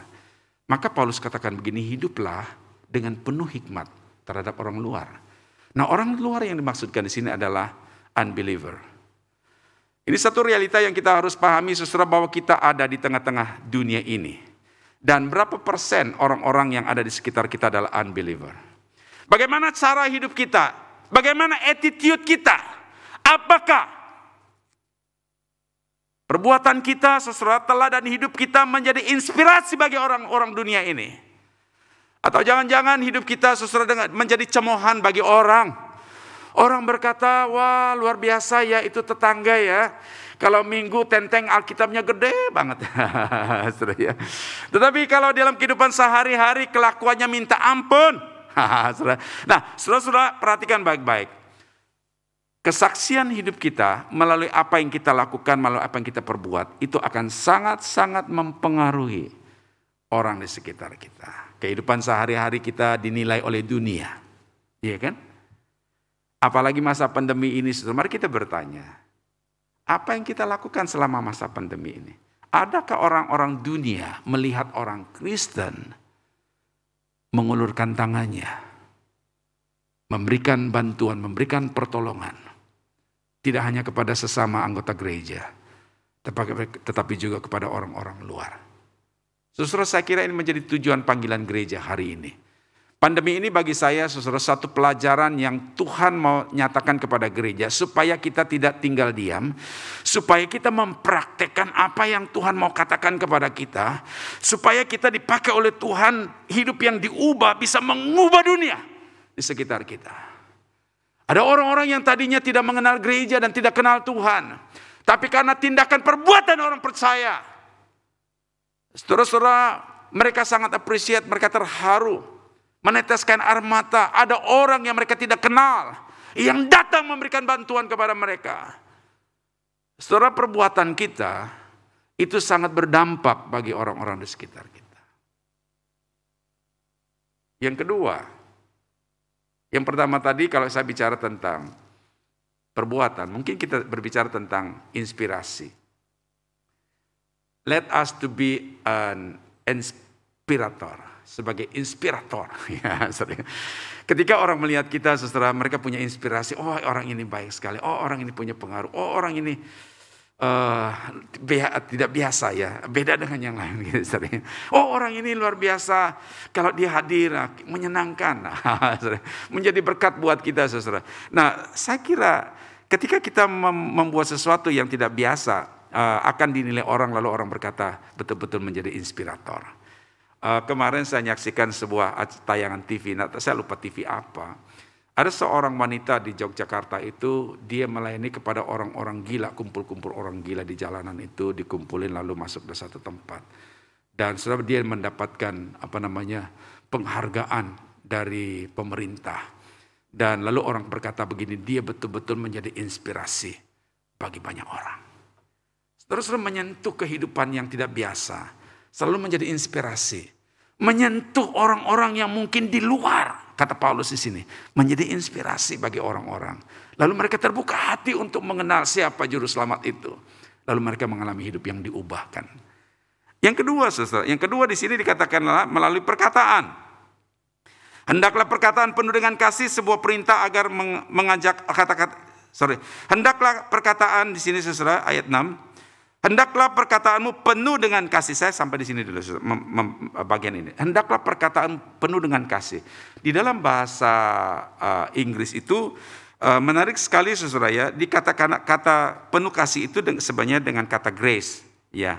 maka Paulus katakan begini, hiduplah dengan penuh hikmat terhadap orang luar. Nah, orang luar yang dimaksudkan di sini adalah unbeliever. Ini satu realita yang kita harus pahami, saudara, bahwa kita ada di tengah-tengah dunia ini. Dan berapa persen orang-orang yang ada di sekitar kita adalah unbeliever. Bagaimana cara hidup kita? Bagaimana attitude kita? Apakah perbuatan kita, saudara, teladan hidup kita menjadi inspirasi bagi orang-orang dunia ini? Atau jangan-jangan hidup kita, saudara, menjadi cemoohan bagi orang? Orang berkata, wah luar biasa ya itu tetangga ya. Kalau minggu tenteng Alkitabnya gede banget. Tetapi kalau dalam kehidupan sehari-hari kelakuannya minta ampun. Nah, saudara-saudara perhatikan baik-baik. Kesaksian hidup kita melalui apa yang kita lakukan, melalui apa yang kita perbuat, itu akan sangat-sangat mempengaruhi orang di sekitar kita. Kehidupan sehari-hari kita dinilai oleh dunia. Iya kan? Apalagi masa pandemi ini, saudara, mari kita bertanya, apa yang kita lakukan selama masa pandemi ini? Adakah orang-orang dunia melihat orang Kristen mengulurkan tangannya, memberikan bantuan, memberikan pertolongan, tidak hanya kepada sesama anggota gereja, tetapi juga kepada orang-orang luar? Saudara, saya kira ini menjadi tujuan panggilan gereja hari ini. Pandemi ini bagi saya, saudara, satu pelajaran yang Tuhan mau nyatakan kepada gereja supaya kita tidak tinggal diam, supaya kita mempraktekkan apa yang Tuhan mau katakan kepada kita, supaya kita dipakai oleh Tuhan, hidup yang diubah bisa mengubah dunia di sekitar kita. Ada orang-orang yang tadinya tidak mengenal gereja dan tidak kenal Tuhan, tapi karena tindakan perbuatan orang percaya, saudara-saudara, mereka sangat appreciate, mereka terharu, meneteskan air mata. Ada orang yang mereka tidak kenal yang datang memberikan bantuan kepada mereka. Saudara, perbuatan kita itu sangat berdampak bagi orang-orang di sekitar kita. Yang kedua, yang pertama tadi kalau saya bicara tentang perbuatan, mungkin kita berbicara tentang inspirasi. Let us to be an inspirator. sebagai inspirator. Ya, ketika orang melihat kita, saudara, mereka punya inspirasi. Oh, orang ini baik sekali. Oh, orang ini punya pengaruh. Oh, orang ini tidak biasa ya, beda dengan yang lain. Oh, orang ini luar biasa, kalau dia hadir menyenangkan, menjadi berkat buat kita, saudara. Nah, saya kira ketika kita membuat sesuatu yang tidak biasa, akan dinilai orang, lalu orang berkata betul-betul menjadi inspirator. Kemarin saya menyaksikan sebuah tayangan TV, saya lupa TV apa. Ada seorang wanita di Yogyakarta itu, dia melayani kepada orang-orang gila, kumpul-kumpul orang gila di jalanan itu, dikumpulin lalu masuk ke satu tempat. Dan setelah dia mendapatkan penghargaan dari pemerintah. Dan lalu orang berkata begini, dia betul-betul menjadi inspirasi bagi banyak orang. Terus menyentuh kehidupan yang tidak biasa, selalu menjadi inspirasi. Menyentuh orang-orang yang mungkin di luar. Kata Paulus di sini, menjadi inspirasi bagi orang-orang. Lalu mereka terbuka hati untuk mengenal siapa juru selamat itu. Lalu mereka mengalami hidup yang diubahkan. Yang kedua, saudara, yang kedua di sini dikatakan melalui perkataan. Hendaklah perkataan penuh dengan kasih, sebuah perintah agar mengajak Hendaklah perkataan di sini, saudara, ayat 6. Hendaklah perkataanmu penuh dengan kasih. Saya sampai di sini dulu bagian ini. Hendaklah perkataan penuh dengan kasih. Di dalam bahasa Inggris itu menarik sekali, saudara ya. Dikatakan kata penuh kasih itu sebenarnya dengan kata grace, ya.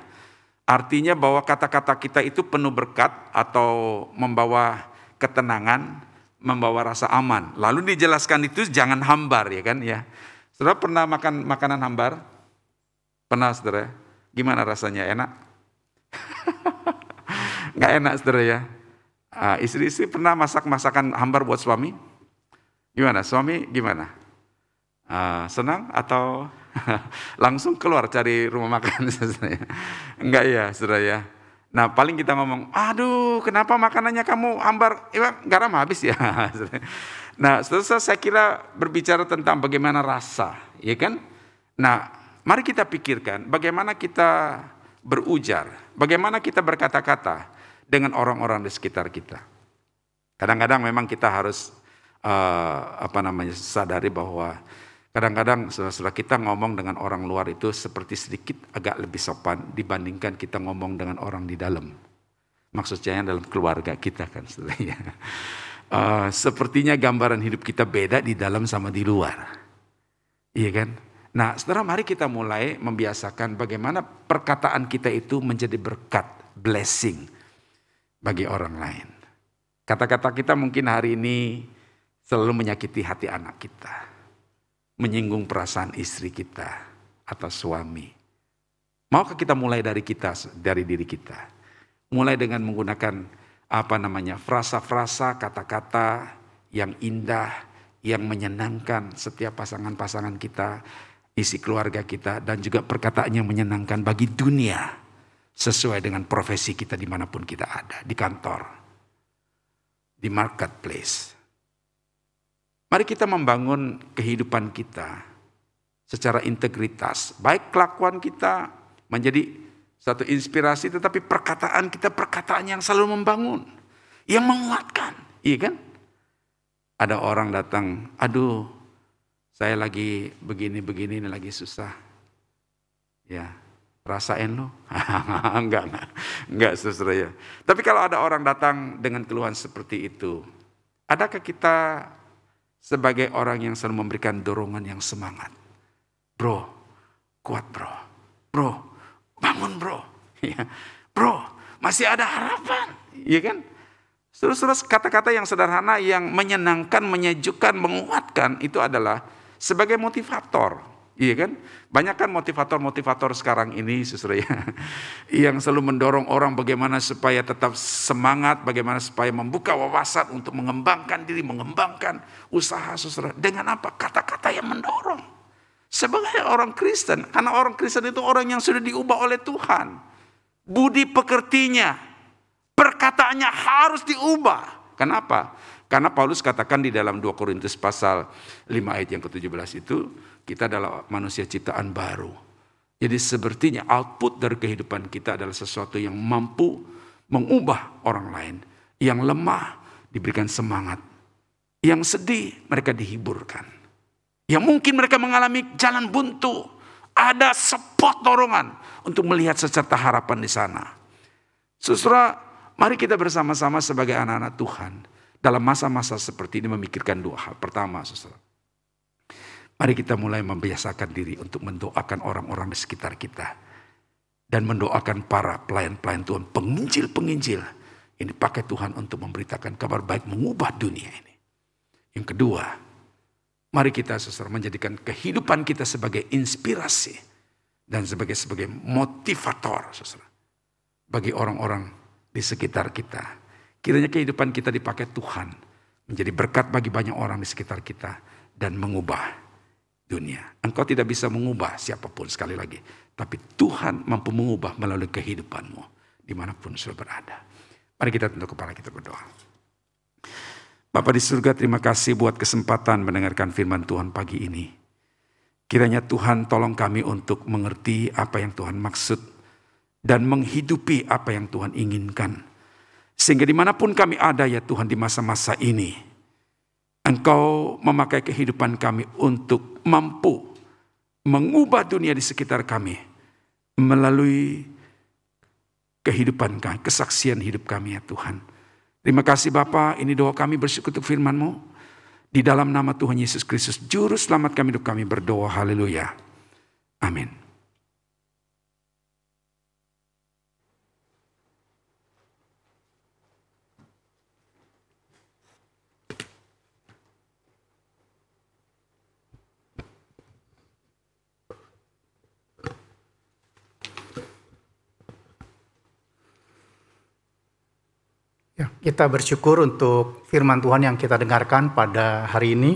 Artinya bahwa kata-kata kita itu penuh berkat atau membawa ketenangan, membawa rasa aman. Lalu dijelaskan itu jangan hambar, ya kan ya. Saudara pernah makan makanan hambar? Pernah, saudara? Gimana rasanya? Enak? Nggak enak, saudara ya. Istri-istri pernah masak masakan hambar buat suami? Gimana? Suami gimana? Senang atau langsung keluar cari rumah makan? Enggak ya, saudara ya. Nah, paling kita ngomong, aduh, kenapa makanannya kamu hambar? Garam habis ya. Nah, setelah saya kira berbicara tentang bagaimana rasa, ya kan? Nah, mari kita pikirkan bagaimana kita berujar, bagaimana kita berkata-kata dengan orang-orang di sekitar kita. Kadang-kadang memang kita harus sadari bahwa kadang-kadang setelah kita ngomong dengan orang luar itu seperti sedikit agak lebih sopan dibandingkan kita ngomong dengan orang di dalam. Maksudnya dalam keluarga kita kan, saudara. Sepertinya gambaran hidup kita beda di dalam sama di luar. Iya kan? Nah, saudara, mari kita mulai membiasakan bagaimana perkataan kita itu menjadi berkat, blessing bagi orang lain. Kata-kata kita mungkin hari ini selalu menyakiti hati anak kita, menyinggung perasaan istri kita atau suami. Maukah kita mulai dari diri kita? Mulai dengan menggunakan frasa-frasa, kata-kata yang indah, yang menyenangkan setiap pasangan-pasangan kita, isi keluarga kita, dan juga perkataan yang menyenangkan bagi dunia sesuai dengan profesi kita dimanapun kita ada, di kantor, di marketplace. Mari kita membangun kehidupan kita secara integritas, baik kelakuan kita menjadi satu inspirasi, tetapi perkataan kita perkataan yang selalu membangun, yang menguatkan, iya kan? Ada orang datang, aduh, saya lagi begini-begini, ini lagi susah. Ya, rasain lo. Enggak, saudara ya. Tapi kalau ada orang datang dengan keluhan seperti itu, adakah kita sebagai orang yang selalu memberikan dorongan yang semangat? Bro, kuat bro. Bro, bangun bro. Ya, bro, masih ada harapan. Iya kan? Terus kata-kata yang sederhana, yang menyenangkan, menyejukkan, menguatkan, itu adalah sebagai motivator, iya kan? Banyak kan motivator-motivator sekarang ini, saudara ya, yang selalu mendorong orang bagaimana supaya tetap semangat, bagaimana supaya membuka wawasan untuk mengembangkan diri, mengembangkan usaha, saudara. Dengan apa? Kata-kata yang mendorong. Sebagai orang Kristen, karena orang Kristen itu orang yang sudah diubah oleh Tuhan. Budi pekertinya, perkataannya harus diubah. Kenapa? Karena Paulus katakan di dalam 2 Korintus pasal 5 ayat yang ke-17 itu, kita adalah manusia ciptaan baru. Jadi sepertinya output dari kehidupan kita adalah sesuatu yang mampu mengubah orang lain. Yang lemah diberikan semangat. Yang sedih mereka dihiburkan. Yang mungkin mereka mengalami jalan buntu, ada spot dorongan untuk melihat secerca harapan di sana. Saudara, mari kita bersama-sama sebagai anak-anak Tuhan dalam masa-masa seperti ini memikirkan dua hal. Pertama, saudara, mari kita mulai membiasakan diri untuk mendoakan orang-orang di sekitar kita. Dan mendoakan para pelayan-pelayan Tuhan, penginjil-penginjil yang dipakai Tuhan untuk memberitakan kabar baik, mengubah dunia ini. Yang kedua, mari kita saudara menjadikan kehidupan kita sebagai inspirasi dan sebagai motivator saudara, bagi orang-orang di sekitar kita. Kiranya kehidupan kita dipakai Tuhan menjadi berkat bagi banyak orang di sekitar kita dan mengubah dunia. Engkau tidak bisa mengubah siapapun, sekali lagi. Tapi Tuhan mampu mengubah melalui kehidupanmu dimanapun sudah berada. Mari kita tunduk kepala, kita berdoa. Bapa di surga, terima kasih buat kesempatan mendengarkan firman Tuhan pagi ini. Kiranya Tuhan tolong kami untuk mengerti apa yang Tuhan maksud dan menghidupi apa yang Tuhan inginkan. Sehingga dimanapun kami ada ya Tuhan di masa-masa ini, Engkau memakai kehidupan kami untuk mampu mengubah dunia di sekitar kami melalui kehidupan kami, kesaksian hidup kami ya Tuhan. Terima kasih Bapa, ini doa kami bersyukur untuk firman-Mu. Di dalam nama Tuhan Yesus Kristus, Juru Selamat kami, hidup kami berdoa, haleluya. Amin. Ya, kita bersyukur untuk firman Tuhan yang kita dengarkan pada hari ini.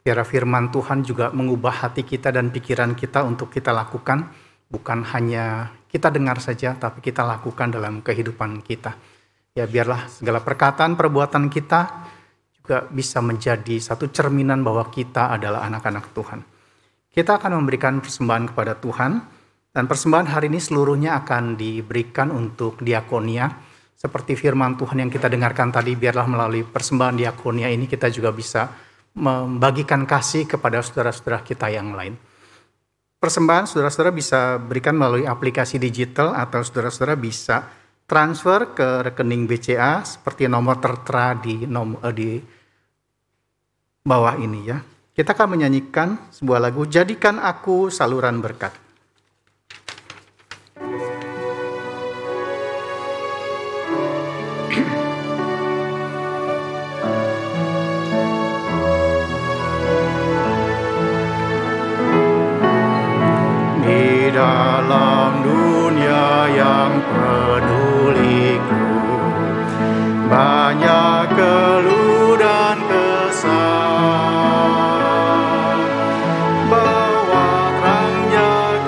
Biar firman Tuhan juga mengubah hati kita dan pikiran kita untuk kita lakukan. Bukan hanya kita dengar saja, tapi kita lakukan dalam kehidupan kita. Ya, biarlah segala perkataan, perbuatan kita juga bisa menjadi satu cerminan bahwa kita adalah anak-anak Tuhan. Kita akan memberikan persembahan kepada Tuhan. Dan persembahan hari ini seluruhnya akan diberikan untuk diakonia. Seperti firman Tuhan yang kita dengarkan tadi, biarlah melalui persembahan diakonia ini kita juga bisa membagikan kasih kepada saudara-saudara kita yang lain. Persembahan saudara-saudara bisa berikan melalui aplikasi digital atau saudara-saudara bisa transfer ke rekening BCA seperti nomor tertera di bawah ini ya. Kita akan menyanyikan sebuah lagu, Jadikan Aku Saluran Berkat. Dalam dunia yang peduliku, banyak keluh dan kesal, bawa terangnya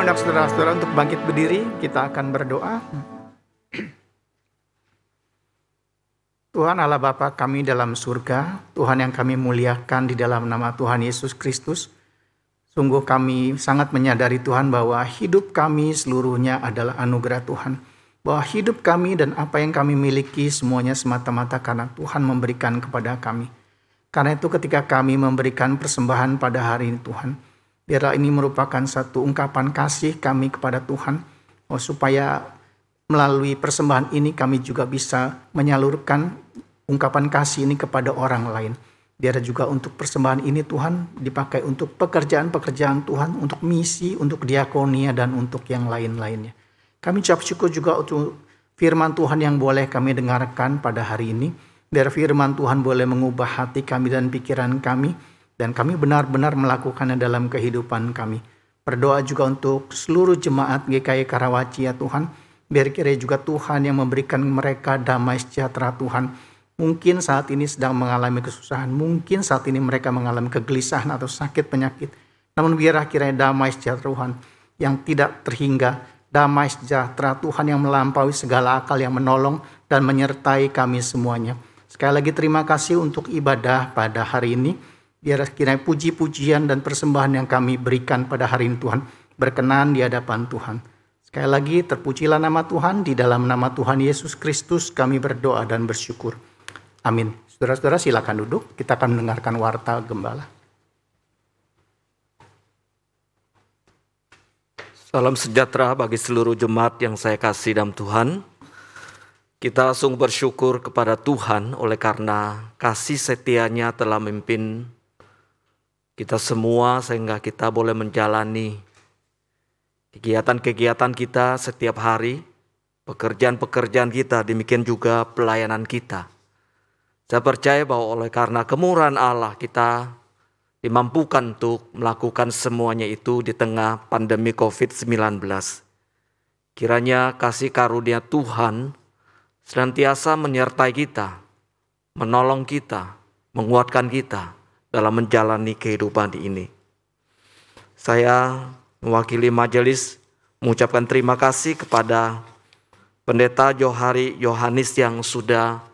mengundang saudara-saudara untuk bangkit berdiri, kita akan berdoa. Tuhan Allah Bapa kami dalam surga, Tuhan yang kami muliakan di dalam nama Tuhan Yesus Kristus. Sungguh kami sangat menyadari Tuhan bahwa hidup kami seluruhnya adalah anugerah Tuhan. Bahwa hidup kami dan apa yang kami miliki semuanya semata-mata karena Tuhan memberikan kepada kami. Karena itu ketika kami memberikan persembahan pada hari ini Tuhan, biarlah ini merupakan satu ungkapan kasih kami kepada Tuhan, supaya melalui persembahan ini kami juga bisa menyalurkan ungkapan kasih ini kepada orang lain. Biar juga untuk persembahan ini Tuhan dipakai untuk pekerjaan-pekerjaan Tuhan, untuk misi, untuk diakonia, dan untuk yang lain-lainnya. Kami ucap syukur juga untuk firman Tuhan yang boleh kami dengarkan pada hari ini. Biar firman Tuhan boleh mengubah hati kami dan pikiran kami, dan kami benar-benar melakukannya dalam kehidupan kami. Berdoa juga untuk seluruh jemaat GKI Karawaci ya Tuhan. Biar kiranya juga Tuhan yang memberikan mereka damai sejahtera Tuhan. Mungkin saat ini sedang mengalami kesusahan. Mungkin saat ini mereka mengalami kegelisahan atau sakit penyakit. Namun biar kiranya damai sejahtera Tuhan yang tidak terhingga. Damai sejahtera Tuhan yang melampaui segala akal yang menolong dan menyertai kami semuanya. Sekali lagi terima kasih untuk ibadah pada hari ini. Biar kiranya puji-pujian dan persembahan yang kami berikan pada hari ini Tuhan berkenan di hadapan Tuhan. Sekali lagi terpujilah nama Tuhan, di dalam nama Tuhan Yesus Kristus kami berdoa dan bersyukur. Amin. Saudara-saudara silakan duduk, kita akan mendengarkan warta gembala. Salam sejahtera bagi seluruh jemaat yang saya kasih dalam Tuhan. Kita sungguh bersyukur kepada Tuhan oleh karena kasih setianya telah memimpin kita semua sehingga kita boleh menjalani kegiatan-kegiatan kita setiap hari, pekerjaan-pekerjaan kita, demikian juga pelayanan kita. Saya percaya bahwa oleh karena kemurahan Allah kita dimampukan untuk melakukan semuanya itu di tengah pandemi COVID-19. Kiranya kasih karunia Tuhan senantiasa menyertai kita, menolong kita, menguatkan kita dalam menjalani kehidupan ini. Saya mewakili majelis mengucapkan terima kasih kepada Pendeta Johari Yohanes yang sudah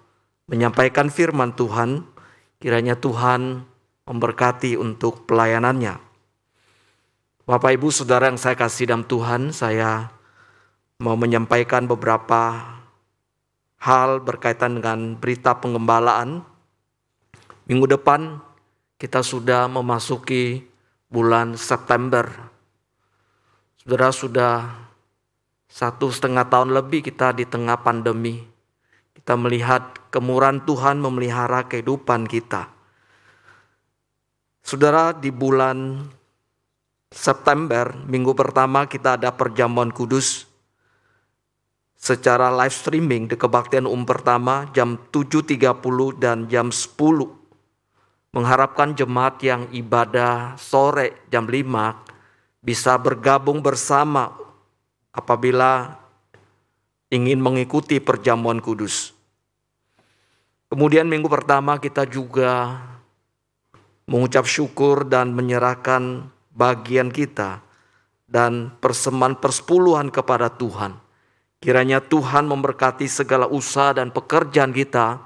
menyampaikan firman Tuhan. Kiranya Tuhan memberkati untuk pelayanannya. Bapak Ibu Saudara yang saya kasih dalam Tuhan, saya mau menyampaikan beberapa hal berkaitan dengan berita pengembalaan. Minggu depan kita sudah memasuki bulan September. Saudara, sudah 1,5 tahun lebih kita di tengah pandemi. Kita melihat kemurahan Tuhan memelihara kehidupan kita. Saudara, di bulan September, minggu pertama kita ada perjamuan kudus secara live streaming di kebaktian pertama jam 7.30 dan jam 10. Mengharapkan jemaat yang ibadah sore jam 5 bisa bergabung bersama apabila ingin mengikuti perjamuan kudus. Kemudian minggu pertama kita juga mengucap syukur dan menyerahkan bagian kita dan persembahan persepuluhan kepada Tuhan. Kiranya Tuhan memberkati segala usaha dan pekerjaan kita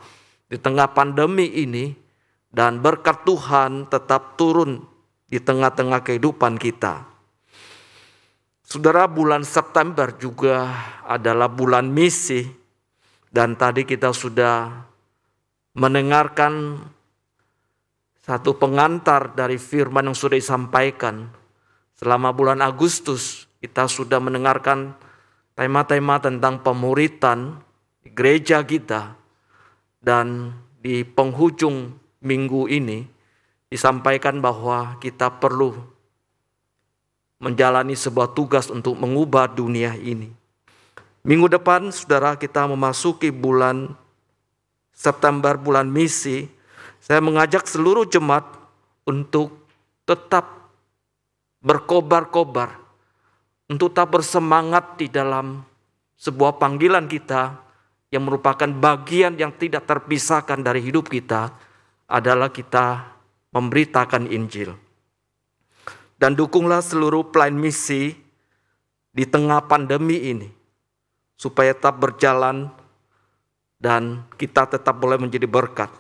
di tengah pandemi ini, dan berkat Tuhan tetap turun di tengah-tengah kehidupan kita. Saudara, bulan September juga adalah bulan misi, dan tadi kita sudah mendengarkan satu pengantar dari firman yang sudah disampaikan. Selama bulan Agustus kita sudah mendengarkan tema-tema tentang pemuritan di gereja kita, dan di penghujung minggu ini disampaikan bahwa kita perlu menjalani sebuah tugas untuk mengubah dunia ini. Minggu depan, saudara, kita memasuki bulan September, bulan misi. Saya mengajak seluruh jemaat untuk tetap berkobar-kobar, untuk tetap bersemangat di dalam sebuah panggilan kita yang merupakan bagian yang tidak terpisahkan dari hidup kita, adalah kita memberitakan Injil. Dan dukunglah seluruh pelayan misi di tengah pandemi ini, supaya tetap berjalan dan kita tetap boleh menjadi berkat.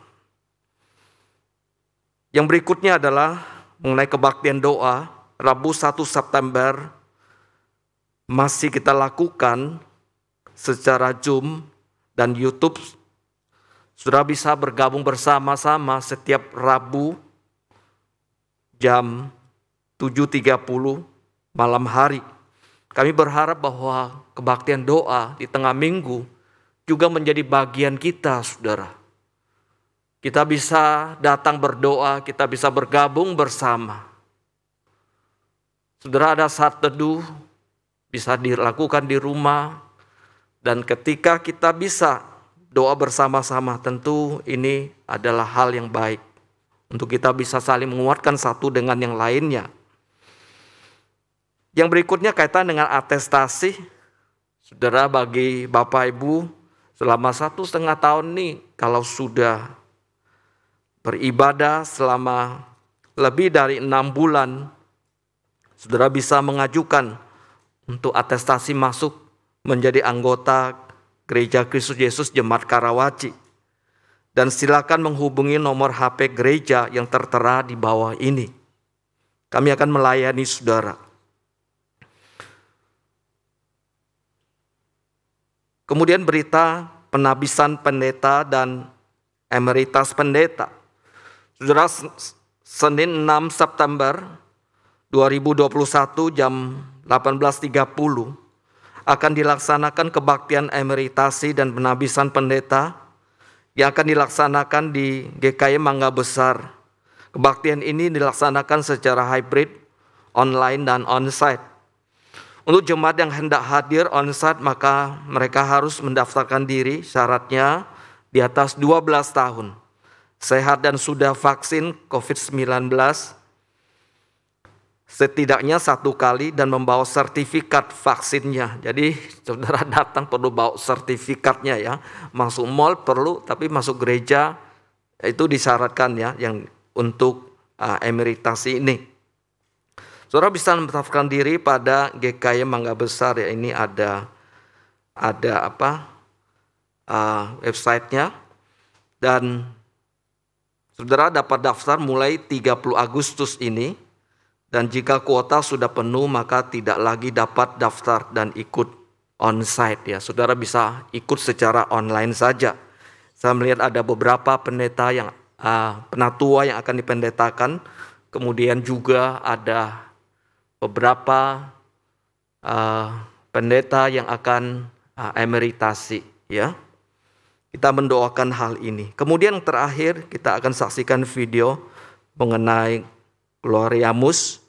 Yang berikutnya adalah mengenai kebaktian doa. Rabu 1 September masih kita lakukan secara Zoom dan YouTube. Sudah bisa bergabung bersama-sama setiap Rabu jam 7.30 malam hari. Kami berharap bahwa kebaktian doa di tengah minggu juga menjadi bagian kita, saudara. Kita bisa datang berdoa, kita bisa bergabung bersama. Saudara, ada saat teduh bisa dilakukan di rumah, dan ketika kita bisa doa bersama-sama, tentu ini adalah hal yang baik untuk kita bisa saling menguatkan satu dengan yang lainnya. Yang berikutnya kaitan dengan atestasi. Saudara, bagi Bapak Ibu selama 1,5 tahun nih, kalau sudah beribadah selama lebih dari 6 bulan, saudara bisa mengajukan untuk atestasi masuk menjadi anggota Gereja Kristus Yesus Jemaat Karawaci. Dan silakan menghubungi nomor HP gereja yang tertera di bawah ini. Kami akan melayani saudara. Kemudian berita penabisan pendeta dan emeritas pendeta. Saudara, Senin 6 September 2021 jam 18.30 akan dilaksanakan kebaktian emeritasi dan penabisan pendeta yang akan dilaksanakan di GKI Mangga Besar. Kebaktian ini dilaksanakan secara hybrid, online dan onsite. Untuk jemaat yang hendak hadir onsite, maka mereka harus mendaftarkan diri, syaratnya di atas 12 tahun, sehat dan sudah vaksin COVID-19 setidaknya 1 kali dan membawa sertifikat vaksinnya. Jadi saudara datang perlu bawa sertifikatnya ya. Masuk mall perlu, tapi masuk gereja itu disyaratkan ya, yang untuk emeritasi ini. Saudara bisa mendaftarkan diri pada GKI Mangga Besar ya. Ini ada websitenya, dan saudara dapat daftar mulai 30 Agustus ini. Dan jika kuota sudah penuh, maka tidak lagi dapat daftar dan ikut onsite ya. Saudara bisa ikut secara online saja. Saya melihat ada beberapa pendeta yang penatua yang akan dipendetakan. Kemudian juga ada beberapa pendeta yang akan emeritasi ya. Kita mendoakan hal ini. Kemudian yang terakhir kita akan saksikan video mengenai Gloriamus.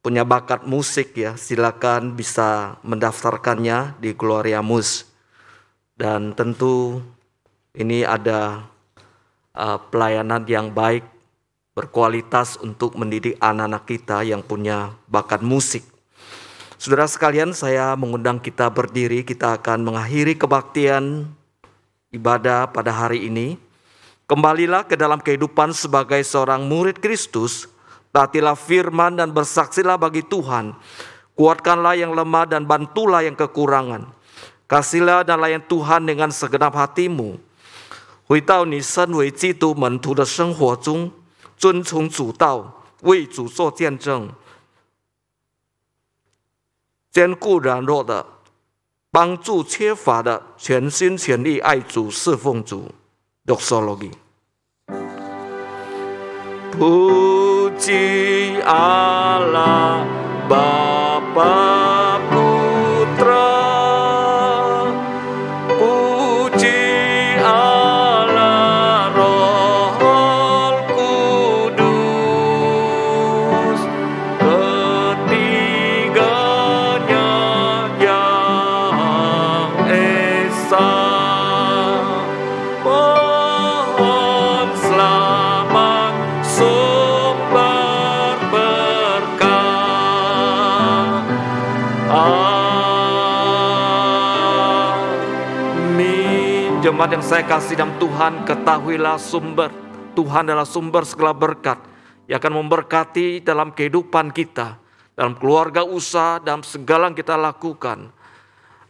punya bakat musik ya, silakan bisa mendaftarkannya di Gloria Mus. Dan tentu ini ada pelayanan yang baik, berkualitas untuk mendidik anak-anak kita yang punya bakat musik. Saudara sekalian, saya mengundang kita berdiri, kita akan mengakhiri kebaktian ibadah pada hari ini. Kembalilah ke dalam kehidupan sebagai seorang murid Kristus, taatilah firman dan bersaksilah bagi Tuhan. Kuatkanlah yang lemah dan bantulah yang kekurangan. Kasihlah dan layan Tuhan dengan segenap hatimu. 回到你身为基督门徒的生活中，遵从主道，为主做见证，兼顾软弱的，帮助缺乏的，全心全意爱主侍奉主。Doxology。Puji Allah Bapa Putra, puji Allah Roh Kudus, ketiganya yang esa. Pohon selamat sumber berkah. Amin. Jemaat yang saya kasih dalam Tuhan, ketahuilah sumber Tuhan adalah sumber segala berkat yang akan memberkati dalam kehidupan kita, dalam keluarga, usaha, dalam segala yang kita lakukan.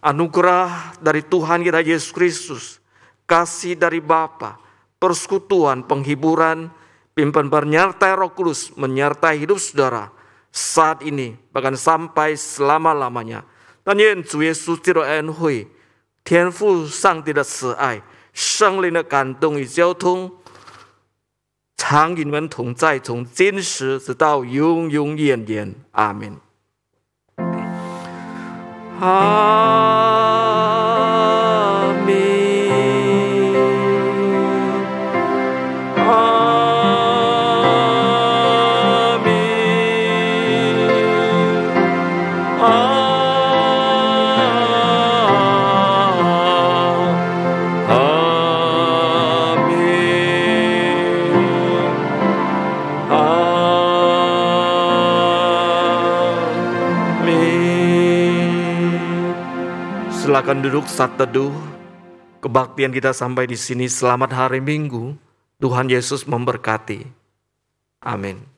Anugerah dari Tuhan kita Yesus Kristus, kasih dari Bapa, persekutuan, penghiburan, pimpin penyertai Roh Kudus menyertai hidup saudara saat ini bahkan sampai selama-lamanya. 但愿主耶稣基督的恩惠、天父上帝的慈爱、圣灵的感动与交通，常与你们同在，从今时直到永永远远。阿门。阿门。Silakan duduk saat teduh. Kebaktian kita sampai di sini. Selamat hari Minggu. Tuhan Yesus memberkati. Amin.